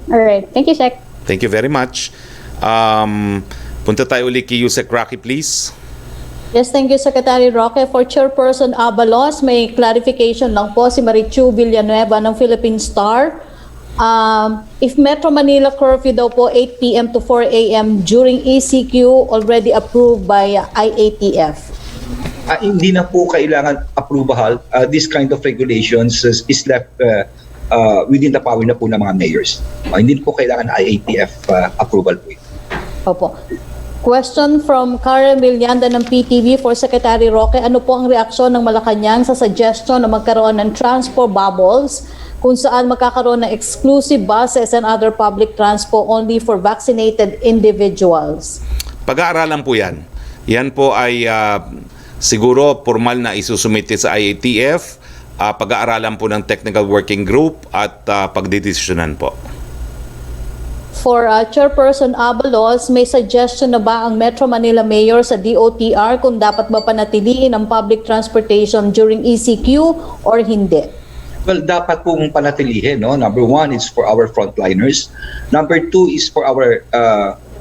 All right. Thank you, Sec. Thank you very much. Punta tayo ulit kay Sec. Roque, please. Yes, thank you, Secretary Roque. For Chairperson Abalos, may clarification lang po si Marichu Villanueva ng Philippine Star. If Metro Manila curfew daw po 8 p.m. to 4 a.m. during ECQ already approved by IATF. Hindi na po kailangan approval. This kind of regulations is left within the power na po ng mga mayors. Hindi po kailangan IATF approval po ito. Opo. Question from Karen Villanda ng PTV for Secretary Roque. Ano po ang reaksyon ng Malacañang sa suggestion na magkaroon ng transport bubbles kung saan magkakaroon ng exclusive buses and other public transport only for vaccinated individuals? Pag-aaralan po yan. Yan po ay siguro formal na isusumite sa IATF, pag-aaralan po ng technical working group at pagdidesisyonan po. For Chairperson Abalos, may suggestion na ba ang Metro Manila Mayor sa DOTR kung dapat ba panatiliin ang public transportation during ECQ or hindi? Well, dapat pong panatilihin, no? Number 1 is for our frontliners. Number 2 is for our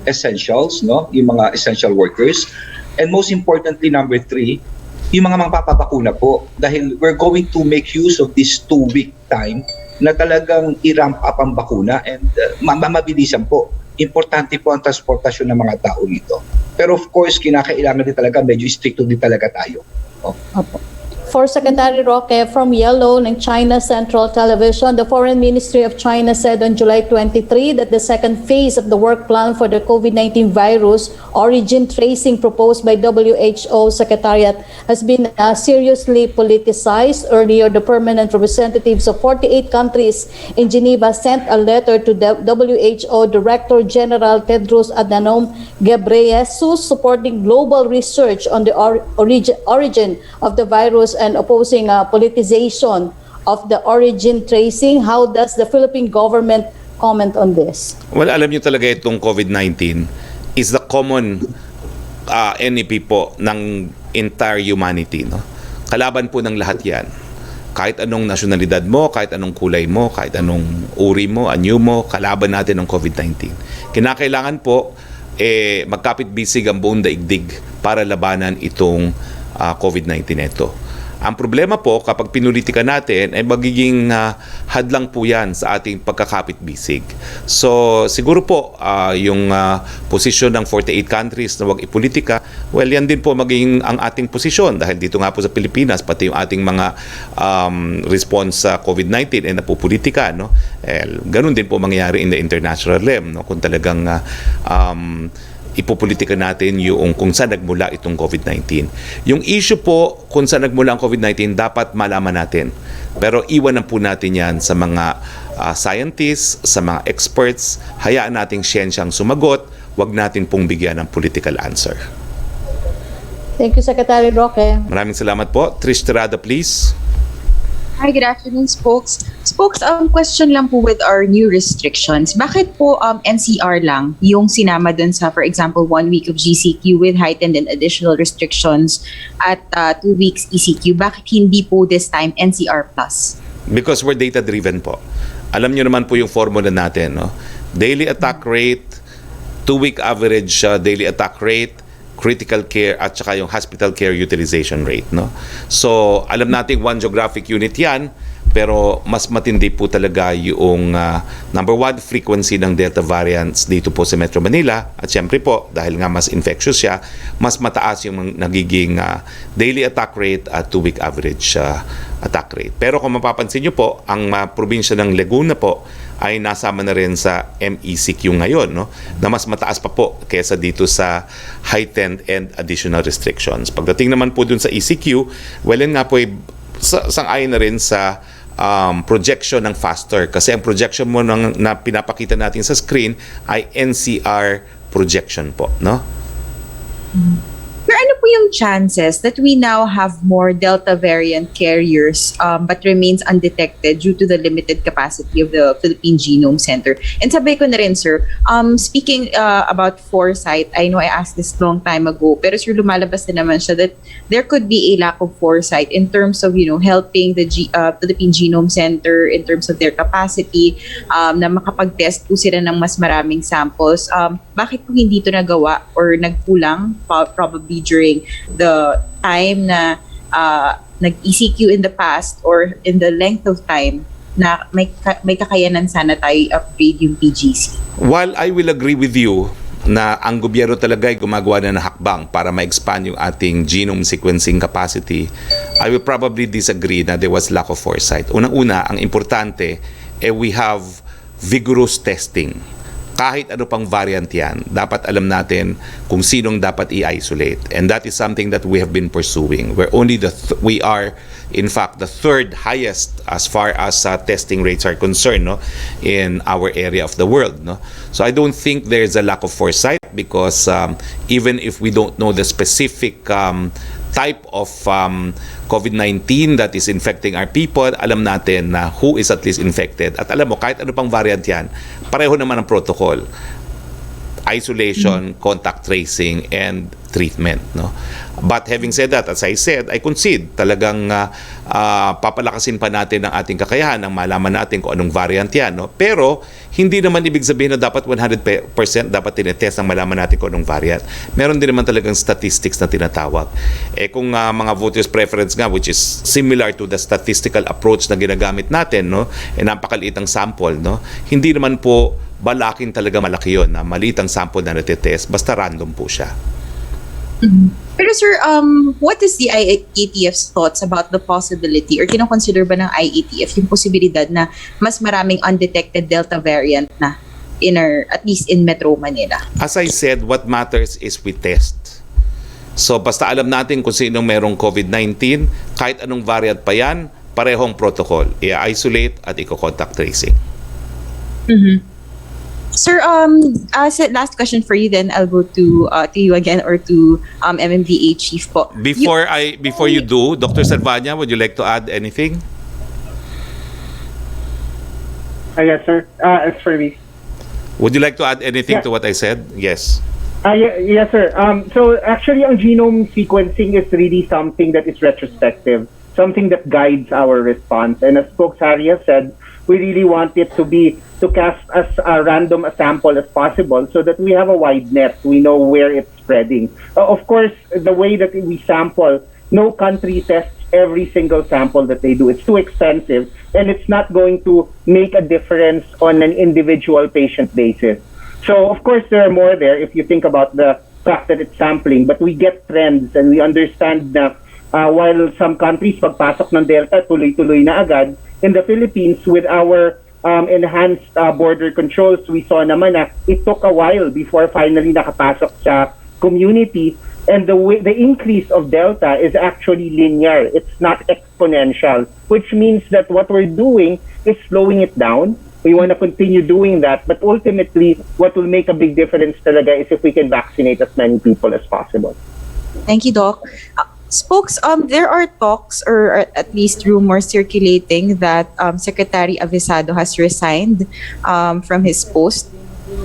essentials, no? Yung mga essential workers. And most importantly, number 3, yung mga magpapabakuna po. Dahil we're going to make use of this 2-week time na talagang i-ramp up ang bakuna and mabilisan po. Importante po ang transportasyon ng mga tao dito. Pero of course, kinakailangan din talaga, medyo stricto din talaga tayo. Opo. For Secretary Roque, from Yellow ng China Central Television, the Foreign Ministry of China said on July 23 that the second phase of the work plan for the COVID-19 virus origin tracing proposed by WHO Secretariat has been seriously politicized. Earlier, the permanent representatives of 48 countries in Geneva sent a letter to the WHO Director General Tedros Adhanom Ghebreyesus supporting global research on the origin of the virus and opposing politicization of the origin tracing. How does the Philippine government comment on this? Well, alam niyo talaga itong COVID-19 is the common enemy po ng entire humanity, no? Kalaban po ng lahat yan. Kahit anong nasyonalidad mo, kahit anong kulay mo, kahit anong uri mo, anyo mo, kalaban natin ng COVID-19. Kinakailangan po magkapit-bisig ang buong daigdig para labanan itong COVID-19 ito. Ang problema po, kapag pinulitika natin, ay magiging hadlang po yan sa ating pagkakapit-bisig. So, siguro po, yung posisyon ng 48 countries na wag ipolitika, well, yan din po magiging ang ating posisyon. Dahil dito nga po sa Pilipinas, pati yung ating mga response sa COVID-19 ay napupolitika, no? Ganun din po mangyayari in the international realm, no? Kung talagang ipopolitika natin yung kung saan nagmula itong COVID-19. Yung issue po kung saan nagmula ang COVID-19 dapat malaman natin. Pero iwanan po natin yan sa mga scientists, sa mga experts. Hayaan nating siyensyang sumagot. Wag natin pong bigyan ng political answer. Thank you, Secretary Roque. Maraming salamat po. Trish Tirada, please. Hi, good afternoon, Spokes. Spokes, question lang po with our new restrictions. Bakit po NCR lang yung sinama dun sa, for example, 1 week of GCQ with heightened and additional restrictions at 2 weeks ECQ? Bakit hindi po this time NCR plus? Because we're data-driven po. Alam nyo naman po yung formula natin, no? Daily attack rate, 2-week average daily attack rate, critical care, at saka yung hospital care utilization rate, no? So, alam natin one geographic unit yan, pero mas matindi po talaga yung number one, frequency ng Delta variants dito po sa Metro Manila. At syempre po, dahil nga mas infectious siya, mas mataas yung nagiging daily attack rate at 2-week average attack rate. Pero kung mapapansin nyo po, ang probinsya ng Laguna po ay nasama na rin sa MECQ ngayon, no? Na mas mataas pa po kaysa dito sa heightened and additional restrictions. Pagdating naman po dun sa ECQ, well, yun nga po ay sang-ayon na rin sa projection ng faster, kasi ang projection mo na pinapakita natin sa screen ay NCR projection po, no? Pero ano po yung chances that we now have more Delta variant carriers but remains undetected due to the limited capacity of the Philippine Genome Center? And sabay ko na rin, sir, speaking about foresight, I know I asked this long time ago, pero sir, lumalabas na naman siya that there could be a lack of foresight in terms of, helping the Philippine Genome Center in terms of their capacity na makapag-test po sila ng mas maraming samples. Bakit po hindi ito nagawa or nagkulang probably during the time na nag-ECQ in the past or in the length of time na may kakayanan sana tayo upgrade yung PGC? While I will agree with you na ang gobyerno talaga ay gumagawa na ng hakbang para ma-expand yung ating genome sequencing capacity, I will probably disagree na there was lack of foresight. Unang-una, ang importante, we have vigorous testing. Kahit ano pang variant yan, dapat alam natin kung sinong dapat i-isolate. And that is something that we have been pursuing. We are, in fact, the third highest as far as testing rates are concerned, no, in our area of the world. No? So I don't think there's a lack of foresight because even if we don't know the specific type of COVID-19 that is infecting our people, alam natin na who is at least infected. At alam mo, kahit ano pang variant yan, pareho naman ang protocol. Isolation, contact tracing, and treatment. No? But having said that, as I said, I concede, talagang papalakasin pa natin ang ating kakayahan nang malaman natin kung anong variant yan. No? Pero, hindi naman ibig sabihin na dapat 100% dapat tinetest ang malaman natin kung anong variant. Meron din naman talagang statistics na tinatawag. Kung mga voters preference nga, which is similar to the statistical approach na ginagamit natin, no? Napakaliit ang sample, no? Hindi naman po balakin talaga malaki yun na maliit ang sample na natetest, basta random po siya. Pero sir, what is the IATF's thoughts about the possibility or kinoconsider ba ng IATF yung posibilidad na mas maraming undetected Delta variant na at least in Metro Manila? As I said, what matters is we test. So basta alam natin kung sinong merong COVID-19, kahit anong variant pa yan, parehong protocol. I-isolate at i-contact tracing. Sir, last question for you, then I'll go to you again or to MMDA Chief po. Before you do, Dr. Salvania, would you like to add anything? Yes, sir. As for me. Would you like to add anything to what I said? Yes. Yes, sir. So actually, ang genome sequencing is really something that is retrospective, something that guides our response. And as Spokesperson has said, we really want it to cast as random a sample as possible so that we have a wide net. We know where it's spreading. Of course, the way that we sample, no country tests every single sample that they do. It's too expensive, and it's not going to make a difference on an individual patient basis. So, of course, there are more there if you think about the fact that it's sampling, but we get trends and we understand that while some countries pagpasok ng Delta, tuloy-tuloy na agad, in the Philippines, with our enhanced border controls, we saw naman na it took a while before finally nakapasok sa community. And the increase of Delta is actually linear. It's not exponential, which means that what we're doing is slowing it down. We want to continue doing that. But ultimately, what will make a big difference talaga is if we can vaccinate as many people as possible. Thank you, Doc. Spokes, there are talks or at least rumors circulating that Secretary Avisado has resigned from his post.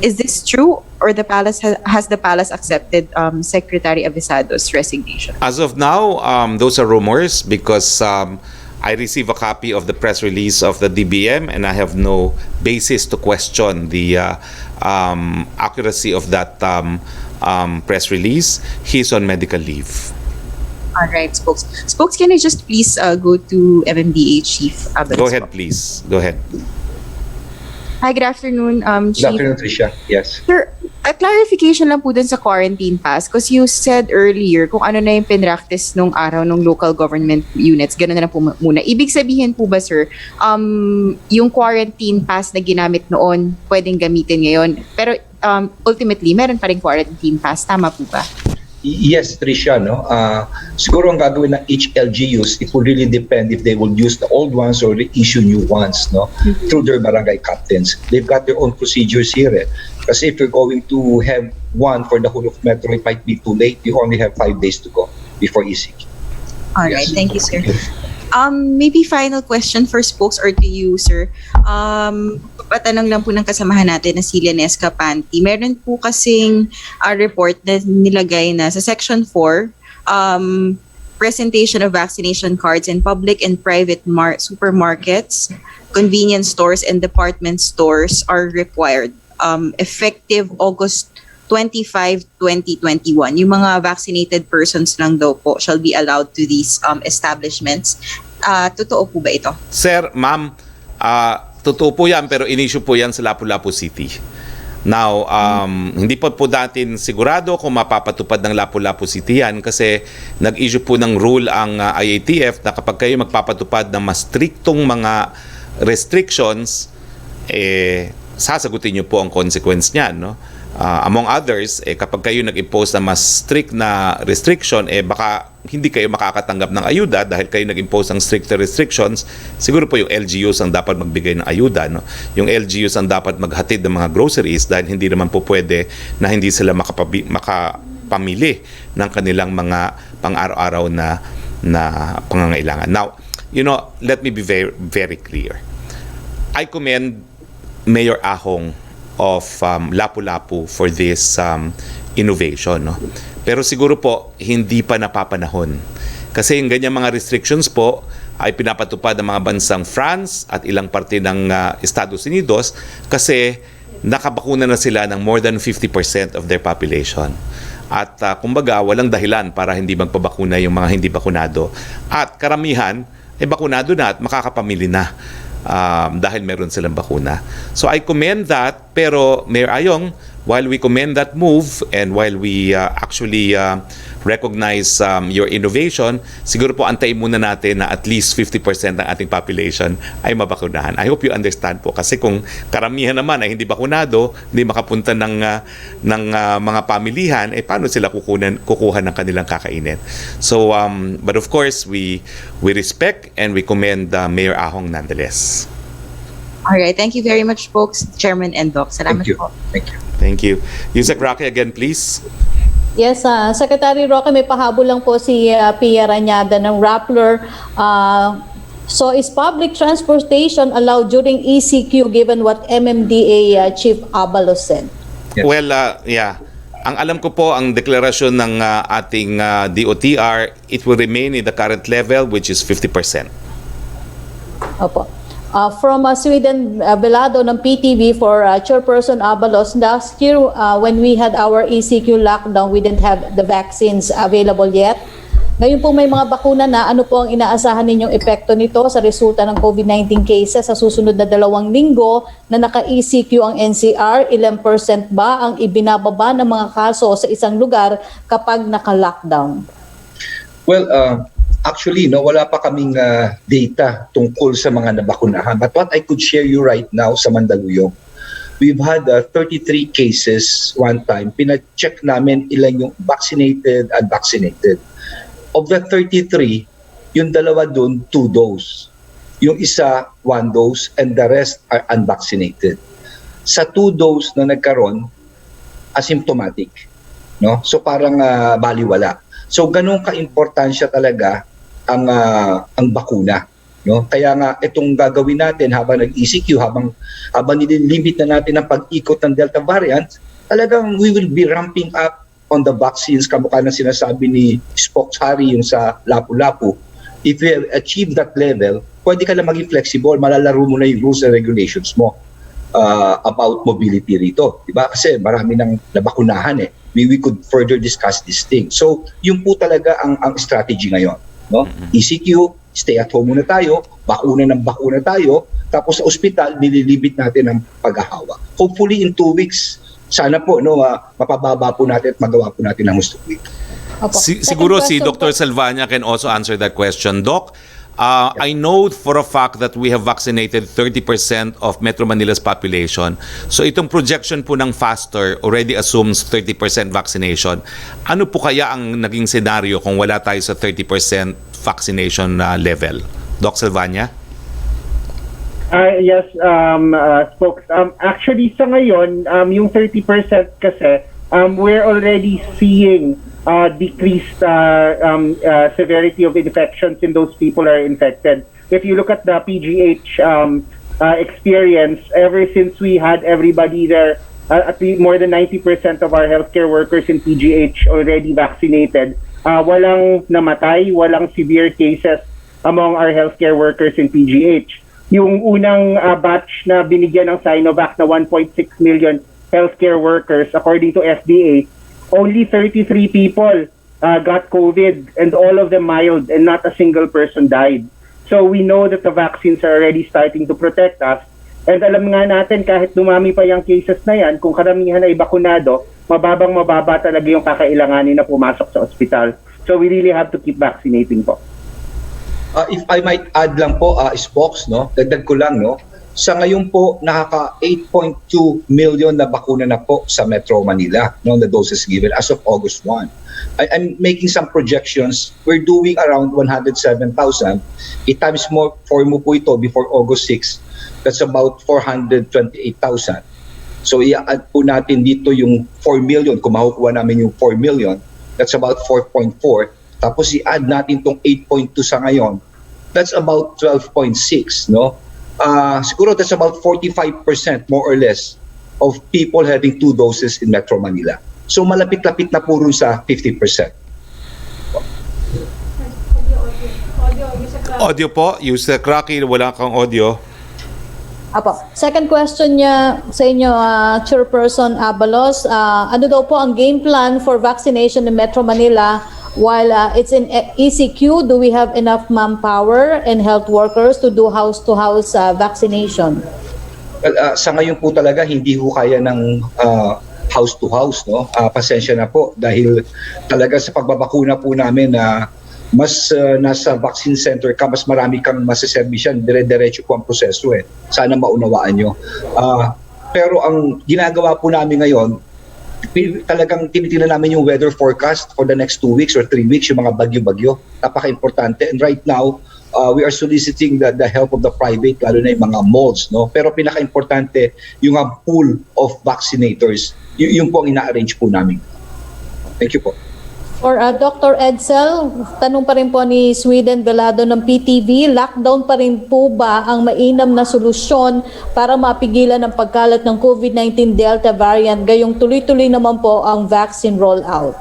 Is this true, or the palace has the palace accepted Secretary Avisado's resignation? As of now, those are rumors because I received a copy of the press release of the DBM and I have no basis to question the accuracy of that press release. He's on medical leave. All right, Spokes. Spokes, can I just please go to MMDA Chief Abalos? Go ahead, please. Go ahead. Hi, good afternoon, Good Chief. afternoon, Tricia. Yes. Sir, a clarification lang po dun sa quarantine pass because you said earlier kung ano na yung pinractice nung araw ng local government units, gano'n na lang po muna. Ibig sabihin po ba, sir, yung quarantine pass na ginamit noon, pwedeng gamitin ngayon, pero ultimately, meron pa rin quarantine pass. Tama po ba? Yes, Tricia, no? Siguro ang gagawin ng each LGUs, it will really depend if they will use the old ones or issue new ones, no? Through their barangay captains. They've got their own procedures here. Kasi if you're going to have one for the whole of Metro, it might be too late. You only have 5 days to go before ECQ. All right, thank you, sir. Maybe final question for Spokes or to you, sir. Patanong lang po ng kasamahan natin na si Lenesca Panti. Meron po kasing report na nilagay na sa Section 4, presentation of vaccination cards in public and private supermarkets, convenience stores, and department stores are required. Effective August 25, 2021. Yung mga vaccinated persons lang daw po shall be allowed to these establishments. Totoo po ba ito? Sir, ma'am, totoo po yan pero in-issue po yan sa Lapu-Lapu City. Now, hindi pa po natin sigurado kung mapapatupad ng Lapu-Lapu City yan kasi nag-issue po ng rule ang IATF na kapag kayo magpapatupad ng mas striktong mga restrictions, sasagutin nyo po ang consequence niyan, no? Among others, kapag kayo nag-impose na mas strict na restriction, baka hindi kayo makakatanggap ng ayuda dahil kayo nag-impose ng stricter restrictions. Siguro po yung LGUs ang dapat magbigay ng ayuda, no? Yung LGUs ang dapat maghatid ng mga groceries dahil hindi naman po pwede na hindi sila makapamili ng kanilang mga pang-araw-araw na pangangailangan. Now, let me be very, very clear. I commend Mayor Ahong of Lapu-Lapu for this innovation, no? Pero siguro po hindi pa napapanahon kasi yung ganyang mga restrictions po ay pinapatupad ng mga bansang France at ilang parte ng Estados Unidos kasi nakabakuna na sila ng more than 50% of their population. At kumbaga walang dahilan para hindi magpabakuna yung mga hindi bakunado at karamihan bakunado na at makakapamili na dahil meron silang bakuna. So I commend that, pero Mayor Ayong, while we commend that move and while we actually recognize your innovation, siguro po antayin muna natin na at least 50% ng ating population ay mabakunahan. I hope you understand po kasi kung karamihan naman ay hindi bakunado, hindi makapunta ng mga pamilihan, paano sila kukuha ng kanilang kakainin? So, but of course, we respect and we commend Mayor Ahong nonetheless. All right, thank you very much, folks, Chairman and Doc. Salamat po. Thank you. Thank you. Yusek Roque again, please. Yes, Secretary Roque, may pahabol lang po si Pia Rañada ng Rappler. So is public transportation allowed during ECQ given what MMDA Chief Abalos said? Yes. Well, yeah. Ang alam ko po, ang deklarasyon ng ating DOTR, it will remain in the current level, which is 50%. Opo. From Sweden, Velado ng PTV for Chairperson Abalos, last year when we had our ECQ lockdown, we didn't have the vaccines available yet. Ngayon po may mga bakuna na, ano po ang inaasahan ninyong epekto nito sa resulta ng COVID-19 cases sa susunod na 2 linggo na naka-ECQ ang NCR? Ilang % ba ang ibinababa ng mga kaso sa isang lugar kapag naka-lockdown? Well, actually, wala pa kaming data tungkol sa mga nabakunahan. But what I could share you right now sa Mandaluyong, we've had 33 cases one time. Pina-check namin ilan yung vaccinated and unvaccinated. Of the 33, yung 2 doon, 2 dose. Yung isa, 1 dose, and the rest are unvaccinated. Sa 2 dose na nagkaroon, asymptomatic. No? So parang baliwala. So ganun ka-importansya talaga ang bakuna, no? Kaya nga itong gagawin natin habang nag-ECQ, habang nililimit na natin ang pag-ikot ng Delta variant, talagang we will be ramping up on the vaccines, kamukha na sinasabi ni Spokesperson yung sa Lapu-Lapu. If we have achieved that level, pwede ka na maging flexible, malalaro mo na yung rules and regulations mo about mobility rito. Diba? Kasi marami nang nabakunahan eh. We could further discuss this thing. So, yun po talaga ang strategy ngayon. No? ECQ, stay at home muna tayo, bakuna tayo, tapos sa ospital, nililibit natin ang paghahawa. Hopefully in 2 weeks, sana po mapababa po natin at magawa po natin ang gusto ko. Siguro si Dr. Salvania can also answer that question. Doc, I know for a fact that we have vaccinated 30% of Metro Manila's population. So itong projection po ng FASTER already assumes 30% vaccination. Ano po kaya ang naging senaryo kung wala tayo sa 30% vaccination level? Doc Salvania? Yes, Spokes. Actually, sa ngayon, yung 30% kasi, we're already seeing decreased severity of infections in those people are infected. If you look at the PGH experience, ever since we had everybody there, at least more than 90% of our healthcare workers in PGH already vaccinated, walang namatay, walang severe cases among our healthcare workers in PGH. Yung unang batch na binigyan ng Sinovac na 1.6 million healthcare workers, according to FDA, only 33 people got COVID and all of them mild and not a single person died. So we know that the vaccines are already starting to protect us. And alam nga natin kahit dumami pa yung cases na yan, kung karamihan ay bakunado, mababa talaga yung kakailanganin na pumasok sa ospital. So we really have to keep vaccinating po. If I might add lang po, Spokes, no? Dagdag ko lang, no? Sa ngayon po, nakaka 8.2 million na bakuna na po sa Metro Manila, no? The doses given as of August 1. I'm making some projections. We're doing around 107,000. I-times more 4 mo po ito before August 6. That's about 428,000. So i-add po natin dito yung 4 million. Kung makukuha namin yung 4 million, that's about 4.4. Tapos i-add natin tong 8.2 sa ngayon. That's about 12.6, no? Siguro that's about 45% more or less of people having 2 doses in Metro Manila. So malapit-lapit na po rin sa 50%. Audio po, Yusek Roque, wala kang audio. Apo. Second question niya sa inyo, Chairperson Abalos, ano daw po ang game plan for vaccination in Metro Manila while it's in ECQ? Do we have enough manpower and health workers to do house-to-house vaccination? Well, sa ngayon po talaga hindi ho kaya ng house-to-house, no? Pasensya na po dahil talaga sa pagbabakuna po namin na mas nasa vaccine center ka, mas marami kang masaservisyan, dire-diretso po ang proseso eh. Sana maunawaan nyo. Pero ang ginagawa po namin ngayon, talagang tinitingnan namin yung weather forecast for the next 2 weeks or 3 weeks, yung mga bagyo-bagyo. Napaka-importante. And right now, we are soliciting the help of the private, lalo na yung mga malls, no? Pero pinaka-importante, yung pool of vaccinators, yung po ang ina-arrange po namin. Thank you po. For Dr. Edsel, tanong pa rin po ni Sweden Velado ng PTV, lockdown pa rin po ba ang mainam na solusyon para mapigilan ang pagkalat ng COVID-19 Delta variant gayong tuloy-tuloy naman po ang vaccine rollout?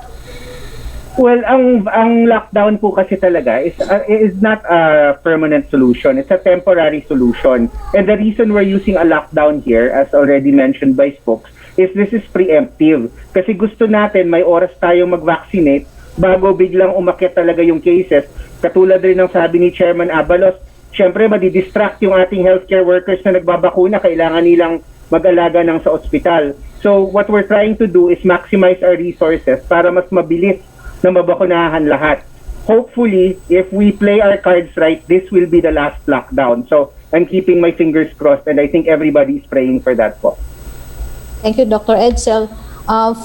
Well, ang lockdown po kasi talaga is not a permanent solution. It's a temporary solution. And the reason we're using a lockdown here, as already mentioned by Spokes, is this is preemptive. Kasi gusto natin may oras tayong mag-vaccinate bago biglang umakyat talaga yung cases. Katulad rin ng sabi ni Chairman Abalos, syempre madidistract yung ating healthcare workers na nagbabakuna, kailangan nilang mag-alaga ng sa ospital. So what we're trying to do is maximize our resources para mas mabilis na mabakunahan lahat. Hopefully, if we play our cards right, this will be the last lockdown. So I'm keeping my fingers crossed and I think everybody is praying for that po. Thank you, Dr. Edsel.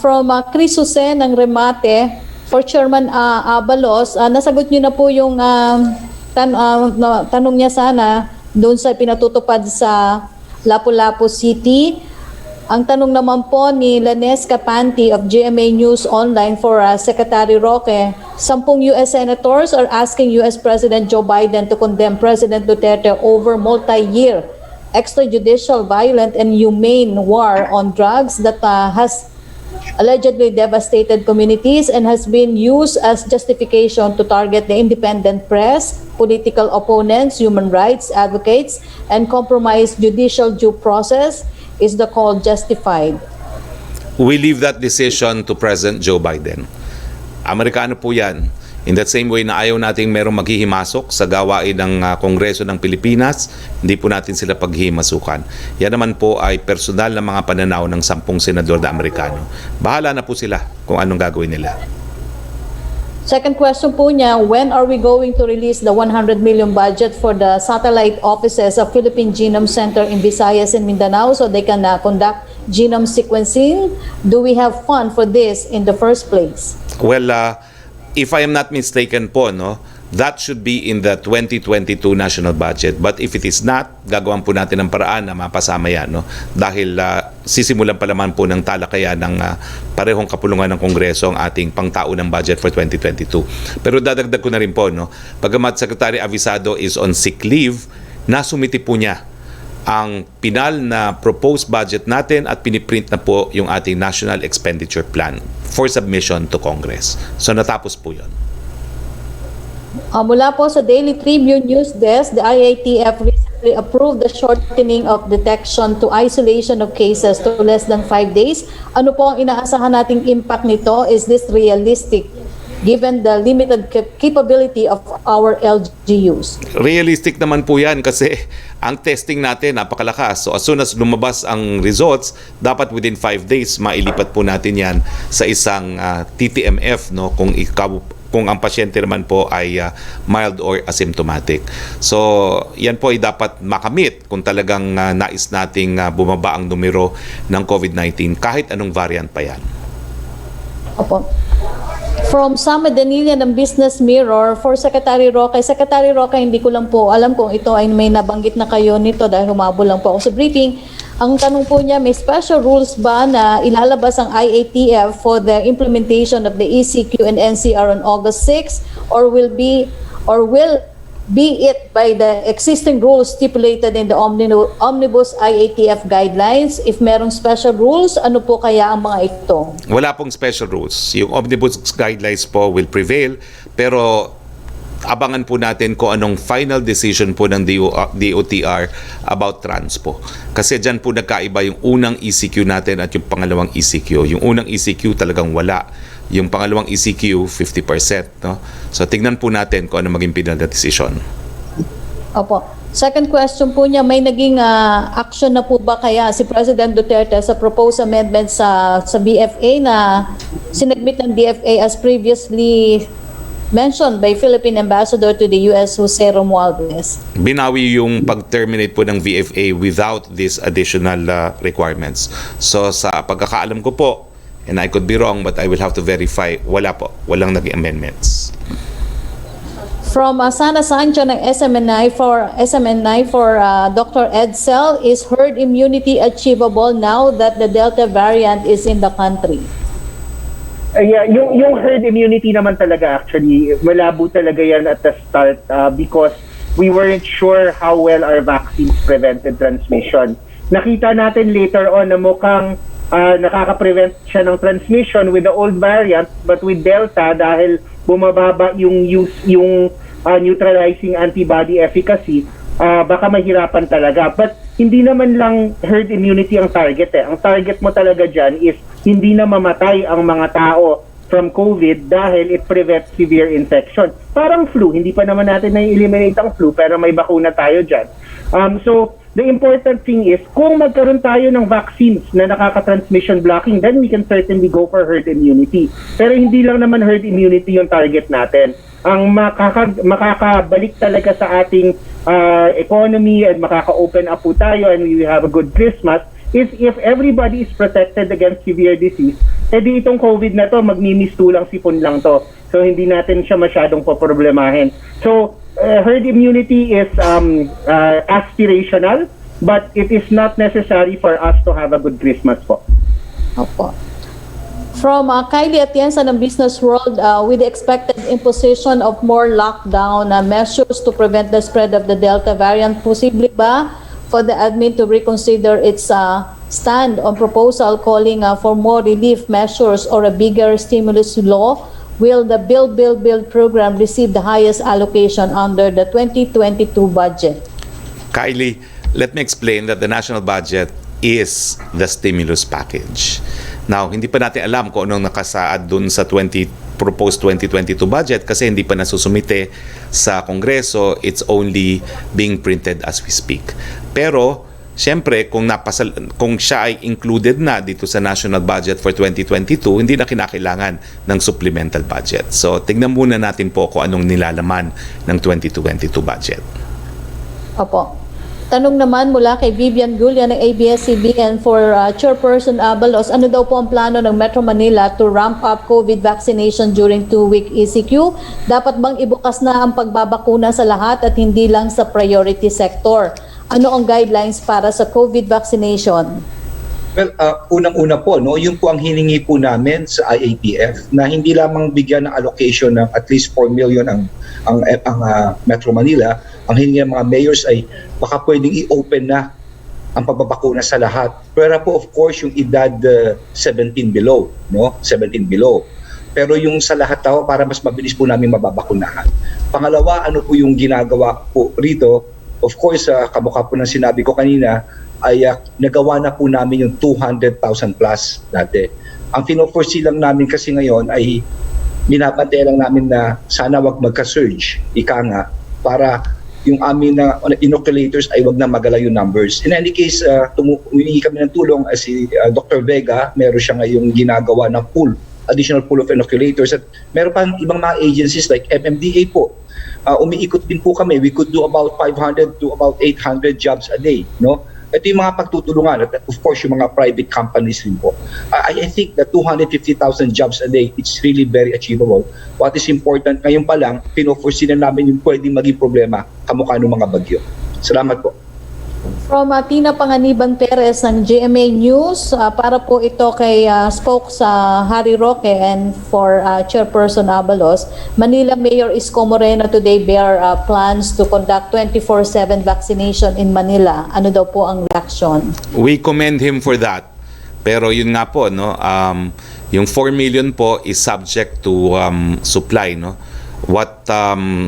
From Chris Jose ng Remate, for Chairman Abalos, nasagot niyo na po yung tanong niya sana doon sa pinatutupad sa Lapu-Lapu City. Ang tanong naman po ni Lanes Capanti of GMA News Online for Secretary Roque, 10 U.S. senators are asking U.S. President Joe Biden to condemn President Duterte over multi-year extrajudicial, violent, and humane war on drugs that has allegedly devastated communities and has been used as justification to target the independent press, political opponents, human rights advocates, and compromise judicial due process. Is the call justified? We leave that decision to President Joe Biden. Amerikano po yan. In that same way na ayaw nating merong maghihimasok sa gawain ng Kongreso ng Pilipinas, hindi po natin sila paghihimasukan. Yan naman po ay personal na mga pananaw ng 10 senador na Amerikano. Bahala na po sila kung anong gagawin nila. Second question po niya, when are we going to release the 100 million budget for the satellite offices of Philippine Genome Center in Visayas and Mindanao so they can conduct genome sequencing? Do we have fund for this in the first place? Well, if I am not mistaken po, no, that should be in the 2022 national budget. But if it is not, gagawin po natin ng paraan na mapasama yan. No? Dahil sisimulan pa naman po ng talakayan ng parehong kapulungan ng Kongreso ang ating pangtaunang budget for 2022. Pero dadagdag ko na rin po, no? Bagamat Secretary Avisado is on sick leave, nasumiti po niya ang pinal na proposed budget natin at piniprint na po yung ating National Expenditure Plan for submission to Congress. So natapos po yun. Mula po sa Daily Tribune News Desk, the IATF recently approved the shortening of detection to isolation of cases to less than 5 days. Ano po ang inaasahan nating impact nito? Is this realistic given the limited capability of our LGUs? Realistic naman po yan kasi ang testing natin napakalakas. So as soon as lumabas ang results, dapat within 5 days mailipat po natin yan sa isang TTMF, no, kung ang pasyente naman po ay mild or asymptomatic. So, yan po ay dapat makamit kung talagang nais nating bumaba ang numero ng COVID-19 kahit anong variant pa yan. Opo. From Sam Danilla ng Business Mirror for Secretary Roque. Secretary Roque, hindi ko lang po alam kung ito ay may nabanggit na kayo nito dahil humabol lang po ako sa briefing. Ang tanong po niya, may special rules ba na ilalabas ang IATF for the implementation of the ECQ and NCR on August 6 or will be it by the existing rules stipulated in the Omnibus IATF guidelines? If merong special rules, ano po kaya ang mga ito? Wala pong special rules. Yung Omnibus guidelines po will prevail, pero abangan po natin kung anong final decision po ng DOTR about trans po. Kasi dyan po nagkaiba yung unang ECQ natin at yung pangalawang ECQ. Yung unang ECQ talagang wala. Yung pangalawang ECQ, 50%. No? So tignan po natin kung ano maging final na decision. Opo. Second question po niya, may naging action na po ba kaya si President Duterte sa proposed amendments sa BFA na sinagmit ng DFA as previously mentioned by Philippine Ambassador to the U.S. Jose Romualdez? Binawi yung pag-terminate po ng VFA without these additional requirements. So sa pagkakaalam ko po, and I could be wrong but I will have to verify, wala po. Walang naging amendments. From Sana Sancho ng SMNI for Dr. Edsel, is herd immunity achievable now that the Delta variant is in the country? Yeah, yung herd immunity naman talaga actually, malabo talaga yan at the start because we weren't sure how well our vaccines prevented transmission. Nakita natin later on na mukhang nakaka-prevent siya ng transmission with the old variant, but with Delta, dahil bumababa yung neutralizing antibody efficacy, baka mahirapan talaga. But hindi naman lang herd immunity ang target eh. Ang target mo talaga dyan is hindi na mamatay ang mga tao from COVID dahil it prevents severe infection. Parang flu, hindi pa naman natin na-eliminate ang flu pero may bakuna tayo dyan. So, the important thing is, kung magkaroon tayo ng vaccines na nakaka-transmission blocking, then we can certainly go for herd immunity. Pero hindi lang naman herd immunity yung target natin. Ang makakabalik talaga sa ating economy and makaka-open up po tayo and we have a good Christmas is if everybody is protected against severe disease, edi itong COVID na to, magmimistulang sipon lang to. So hindi natin siya masyadong poproblemahin. So herd immunity is aspirational. but it is not necessary for us to have a good Christmas po. Opo. From Kylie Atienza ng Business World, with the expected imposition of more lockdown measures to prevent the spread of the Delta variant, posible ba for the admin to reconsider its stand on proposal calling for more relief measures or a bigger stimulus law? Will the Build program receive the highest allocation under the 2022 budget? Kylie, let me explain that the national budget is the stimulus package. Now, hindi pa natin alam kung anong nakasaad dun sa proposed 2022 budget kasi hindi pa nasusumite sa Kongreso. It's only being printed as we speak. Pero, siyempre, kung siya ay included na dito sa national budget for 2022, hindi na kinakailangan ng supplemental budget. So, tignan muna natin po kung anong nilalaman ng 2022 budget. Opo. Tanong naman mula kay Vivian Gulia ng ABS-CBN for Chairperson Abalos, ano daw po ang plano ng Metro Manila to ramp up COVID vaccination during 2-week ECQ? Dapat bang ibukas na ang pagbabakuna sa lahat at hindi lang sa priority sector? Ano ang guidelines para sa COVID vaccination? Well, unang-una po, no, yun po ang hiningi po namin sa IATF na hindi lamang bigyan ng allocation ng at least 4 million ang Metro Manila. Ang hiningi ng mga mayors ay baka pwedeng i-open na ang pagbabakuna sa lahat. Pero po of course yung edad 17 below, no? 17 below. Pero yung sa lahat tao para mas mabilis po namin mababakunahan. Pangalawa, ano po yung ginagawa po rito? Of course, kamukha po ng sinabi ko kanina, ay nagawa na po namin yung 200,000 plus dati. Ang fino-foresee lang namin kasi ngayon ay binabantay lang namin na sana wag magka-surge, ika nga, para yung amin na inoculators ay wag na magala yung numbers. In any case, humingi kami ng tulong si Dr. Vega, meron siya ngayong ginagawa ng additional pool of inoculators at meron pang ibang mga agencies like MMDA po. Umiikot din po kami. We could do about 500 to about 800 jobs a day, no? Ito yung mga pagtutulungan at of course yung mga private companies rin po. I think that 250,000 jobs a day, it's really very achievable. What is important, ngayon pa lang, pino-foresee na namin yung pwedeng maging problema kamukha ng mga bagyo. Salamat po. From Tina Panganiban Perez ng GMA News, para po ito kay Harry Roque and for Chairperson Abalos, Manila Mayor Isko Moreno today bare plans to conduct 24/7 vaccination in Manila. Ano daw po ang reaction? We commend him for that. Pero yun nga po, no, yung 4 million po is subject to supply, no. What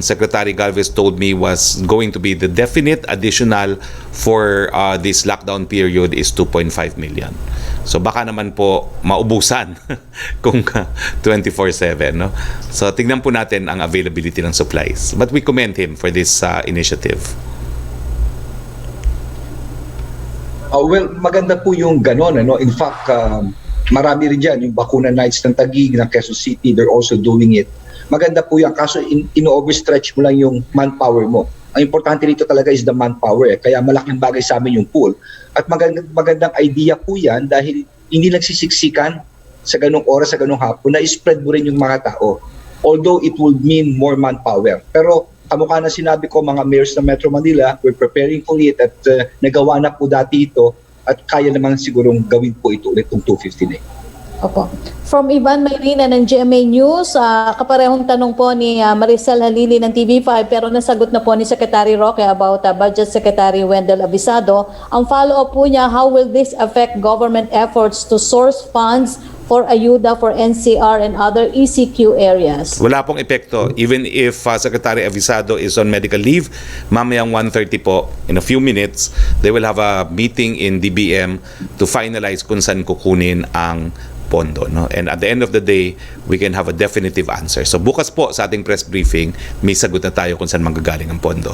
Secretary Galvez told me was going to be the definite additional for this lockdown period is 2.5 million. So baka naman po maubusan kung 24/7, no? So tignan po natin ang availability ng supplies. But we commend him for this initiative. Well, maganda po yung ganon, ano? In fact, marami rin dyan, yung bakuna nights ng Taguig, ng Quezon City, they're also doing it. Maganda po yan, kaso ino-overstretch mo lang yung manpower mo. Ang importante dito talaga is the manpower. Kaya malaking bagay sa amin yung pool. At magandang idea po yan dahil hindi nagsisiksikan sa ganung oras, sa ganung hapon, na spread mo rin yung mga tao. Although it would mean more manpower. Pero kamukha na sinabi ko, mga mayors ng Metro Manila, we're preparing for it at nagawa na po dati ito at kaya naman sigurong gawin po ito ulit itong 250 na. Opo. From Ivan Mayrina ng GMA News, kaparehong tanong po ni Maricel Halili ng TV5 pero nasagot na po ni Secretary Roque about Budget Secretary Wendell Abisado. Ang follow-up po niya, how will this affect government efforts to source funds for ayuda for NCR and other ECQ areas? Wala pong epekto. Even if Secretary Abisado is on medical leave, mamayang 1:30 po, in a few minutes, they will have a meeting in DBM to finalize kung saan kukunin ang pondo, no? And at the end of the day, we can have a definitive answer. So bukas po sa ating press briefing, may sagot na tayo kung saan manggagaling ang pondo.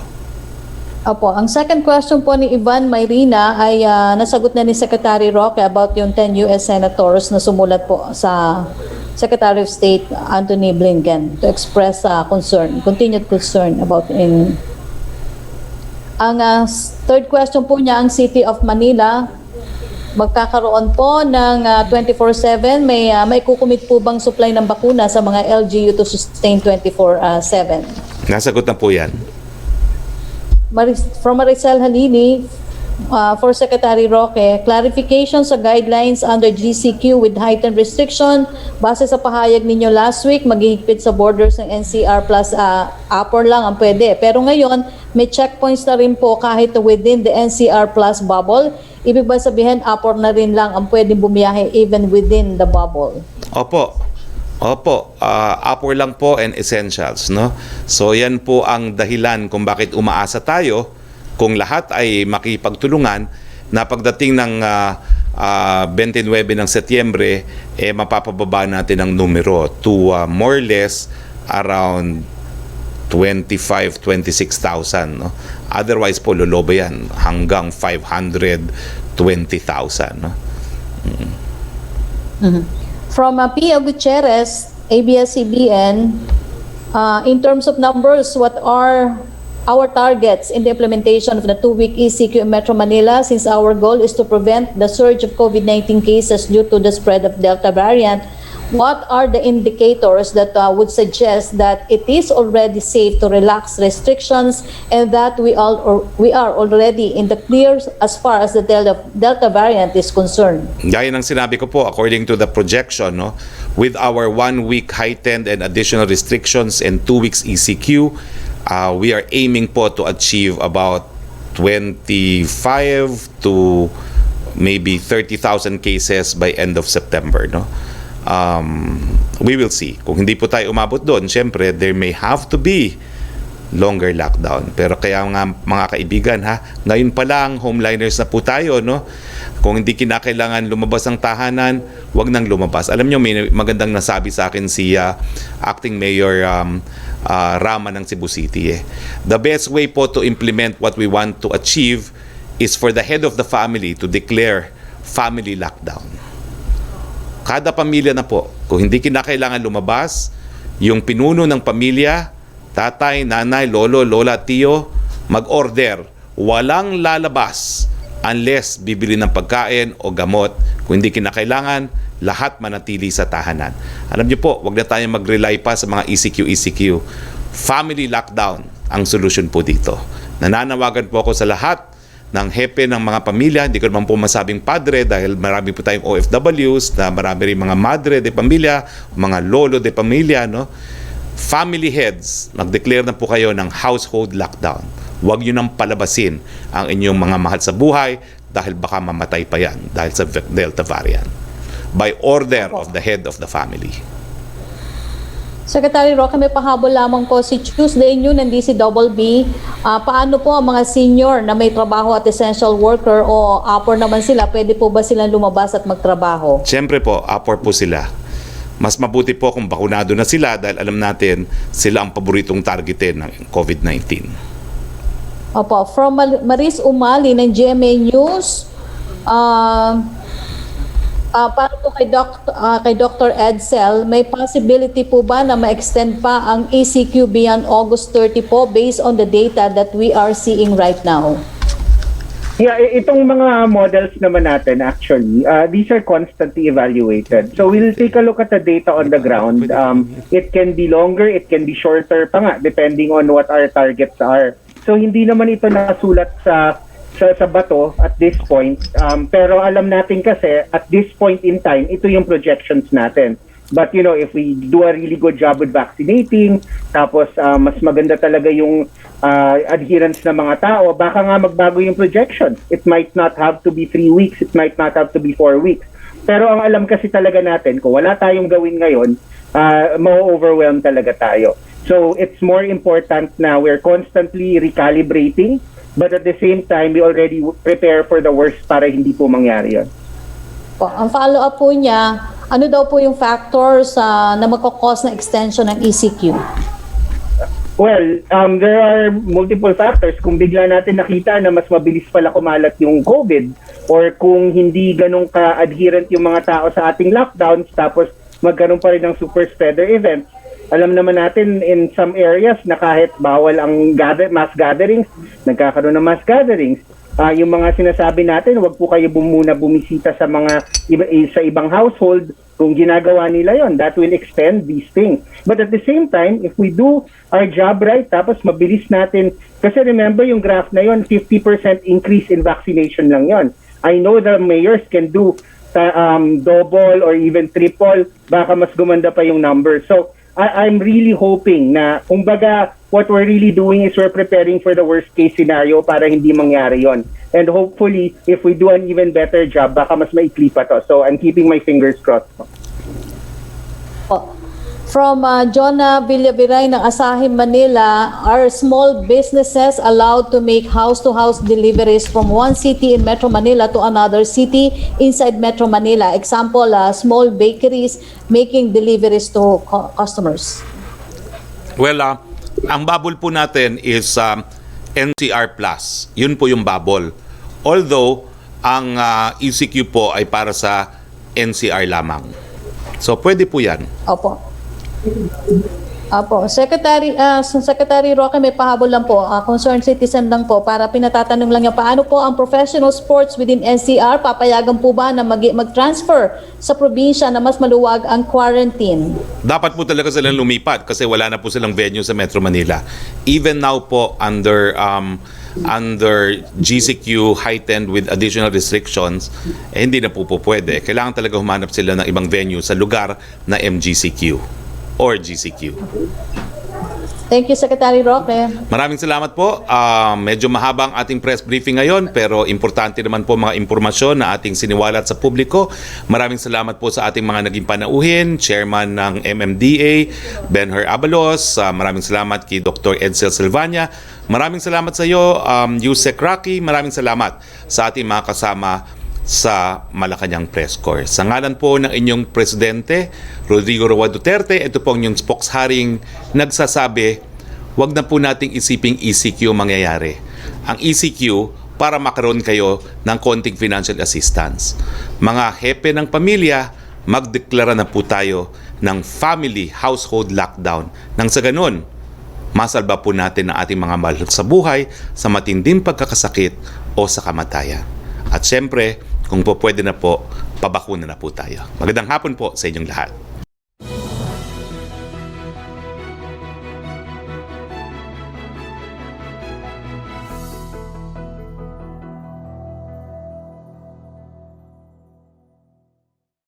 Opo, ang second question po ni Ivan Mayrina ay nasagot na ni Secretary Roque about yung 10 US Senators na sumulat po sa Secretary of State Anthony Blinken to express continued concern about in. Ang third question po niya, ang City of Manila, magkakaroon po ng 24/7, may kukumit po bang supply ng bakuna sa mga LGU to sustain 24/7? Nasagot na po yan. From Maricel Halili, for Secretary Roque, clarification sa guidelines under GCQ with heightened restriction. Base sa pahayag ninyo last week, maghihigpit sa borders ng NCR plus upper lang ang pwede. Pero ngayon, may checkpoints na rin po kahit within the NCR plus bubble. Ibig ba sabihin, upper na rin lang ang pwedeng bumiyahe even within the bubble? Opo, upper lang po and essentials, no? So yan po ang dahilan kung bakit umaasa tayo kung lahat ay makipagtulungan na pagdating ng 29 ng Setyembre, mapapababa natin ang numero to more or less around 26,000. No? Otherwise po, lolobo yan hanggang 520,000. No? From Pia Gutierrez, ABS-CBN, in terms of numbers, what are our targets in the implementation of the 2-week ECQ in Metro Manila, since our goal is to prevent the surge of COVID-19 cases due to the spread of Delta variant? What are the indicators that would suggest that it is already safe to relax restrictions and that we are already in the clear as far as the Delta variant is concerned? Gaya ng sinabi ko po, according to the projection, no, with our 1-week heightened and additional restrictions and 2 weeks ECQ, we are aiming po to achieve about 25 to maybe 30,000 cases by end of September, no? We will see. Kung hindi po tayo umabot doon, syempre there may have to be longer lockdown. Pero kaya nga mga kaibigan, ngayon pa lang homeliners na po tayo, no? Kung hindi kinakailangan lumabas ng tahanan, wag nang lumabas. Alam nyo, may magandang nasabi sa akin si Acting Mayor Rama ng Cebu City. The best way po to implement what we want to achieve is for the head of the family to declare family lockdown. Kada pamilya na po, kung hindi kinakailangan lumabas, yung pinuno ng pamilya, tatay, nanay, lolo, lola, tiyo, mag-order, walang lalabas unless bibili ng pagkain o gamot. Kung hindi kinakailangan, lahat manatili sa tahanan. Alam niyo po, wag na tayong mag-rely pa sa mga ECQ. Family lockdown ang solusyon po dito. Nananawagan po ako sa lahat ng hepe ng mga pamilya, hindi ko naman po masabing padre dahil marami po tayong OFWs, na marami rin mga madre de pamilya, mga lolo de pamilya, no? Family heads, mag-declare na po kayo ng household lockdown. Huwag nyo nang palabasin ang inyong mga mahal sa buhay dahil baka mamatay pa yan dahil sa Delta variant. By order of the head of the family. Secretary Roque, may pahabol lamang po si Tuesday Noon ng DCBB. Paano po ang mga senior na may trabaho at essential worker o upper naman sila, pwede po ba silang lumabas at magtrabaho? Siyempre po, upper po sila. Mas mabuti po kung bakunado na sila dahil alam natin sila ang paboritong targetin ng COVID-19. Opo, from Maris Umali ng GMA News, para po kay Dr. Edsel, may possibility po ba na ma-extend pa ang ECQ beyond August 30 po based on the data that we are seeing right now? Yeah, itong mga models naman natin actually, these are constantly evaluated. So we'll take a look at the data on the ground. It can be longer, it can be shorter pa nga, depending on what our targets are. So hindi naman ito nasulat sa bato at this point. Pero alam natin kasi at this point in time, ito yung projections natin. But you know, if we do a really good job with vaccinating, tapos mas maganda talaga yung adherence ng mga tao, baka nga magbago yung projection. It might not have to be 3 weeks, it might not have to be 4 weeks. Pero ang alam kasi talaga natin, kung wala tayong gawin ngayon, ma-overwhelm talaga tayo. So it's more important na we're constantly recalibrating, but at the same time, we already prepare for the worst para hindi po mangyari yun. Ang follow-up po niya, ano daw po yung factors na magkakos ng extension ng ECQ? Well, there are multiple factors. Kung bigla natin nakita na mas mabilis pala kumalat yung COVID, or kung hindi ganun ka-adherent yung mga tao sa ating lockdowns, tapos magkaroon pa rin ng super spreader events, alam naman natin in some areas na kahit bawal ang mass gatherings, nagkakaroon ng mass gatherings. Yung mga sinasabi natin, wag po kayo muna bumisita sa mga sa ibang household. Kung ginagawa nila yon, that will extend these things. But at the same time, if we do our job right, tapos mabilis natin, kasi remember yung graph na yon, 50% increase in vaccination lang yon. I know the mayors can do double or even triple, baka mas gumanda pa yung number. So I'm really hoping na, kumbaga, what we're really doing is we're preparing for the worst case scenario para hindi mangyari yon. And hopefully, if we do an even better job, baka mas maikli pa to. So I'm keeping my fingers crossed. From Jonah Villaviray ng Asahi, Manila, are small businesses allowed to make house-to-house deliveries from one city in Metro Manila to another city inside Metro Manila? Example, small bakeries making deliveries to customers. Well, ang bubble po natin is NCR Plus. Yun po yung bubble. Although, ang ECQ po ay para sa NCR lamang. So, pwede po yan. Opo. Secretary Roque, may pahabol lang po. Concerned citizen lang po. Para pinatatanong lang niya, paano po ang professional sports within NCR? Papayagan po ba na mag-transfer sa probinsya na mas maluwag ang quarantine? Dapat po talaga silang lumipat kasi wala na po silang venue sa Metro Manila. Even now po, under GCQ heightened with additional restrictions, hindi na po pwede. Kailangan talaga humanap sila ng ibang venue sa lugar na MGCQ or GCQ. Thank you, Secretary Roque. Maraming salamat po. Medyo mahaba ang ating press briefing ngayon, pero importante naman po mga impormasyon na ating siniwalat sa publiko. Maraming salamat po sa ating mga naging panauhin, Chairman ng MMDA, Benher Abalos. Maraming salamat kay Dr. Edsel Silvania. Maraming salamat sa iyo, Yusek Roque. Maraming salamat sa ating mga kasama sa Malacañang Press Corps. Sa ngalan po ng inyong Presidente, Rodrigo Roa Duterte, ito po ang inyong spokesharing nagsasabi, wag na po nating isiping ECQ mangyayari. Ang ECQ, para makaroon kayo ng konting financial assistance. Mga hepe ng pamilya, magdeklara na po tayo ng family household lockdown. Nang sa ganun, masalba po natin ang ating mga mahal sa buhay sa matinding pagkakasakit o sa kamatayan. At syempre, kung po pwede na po, pabakuna na po tayo. Magandang hapon po sa inyong lahat.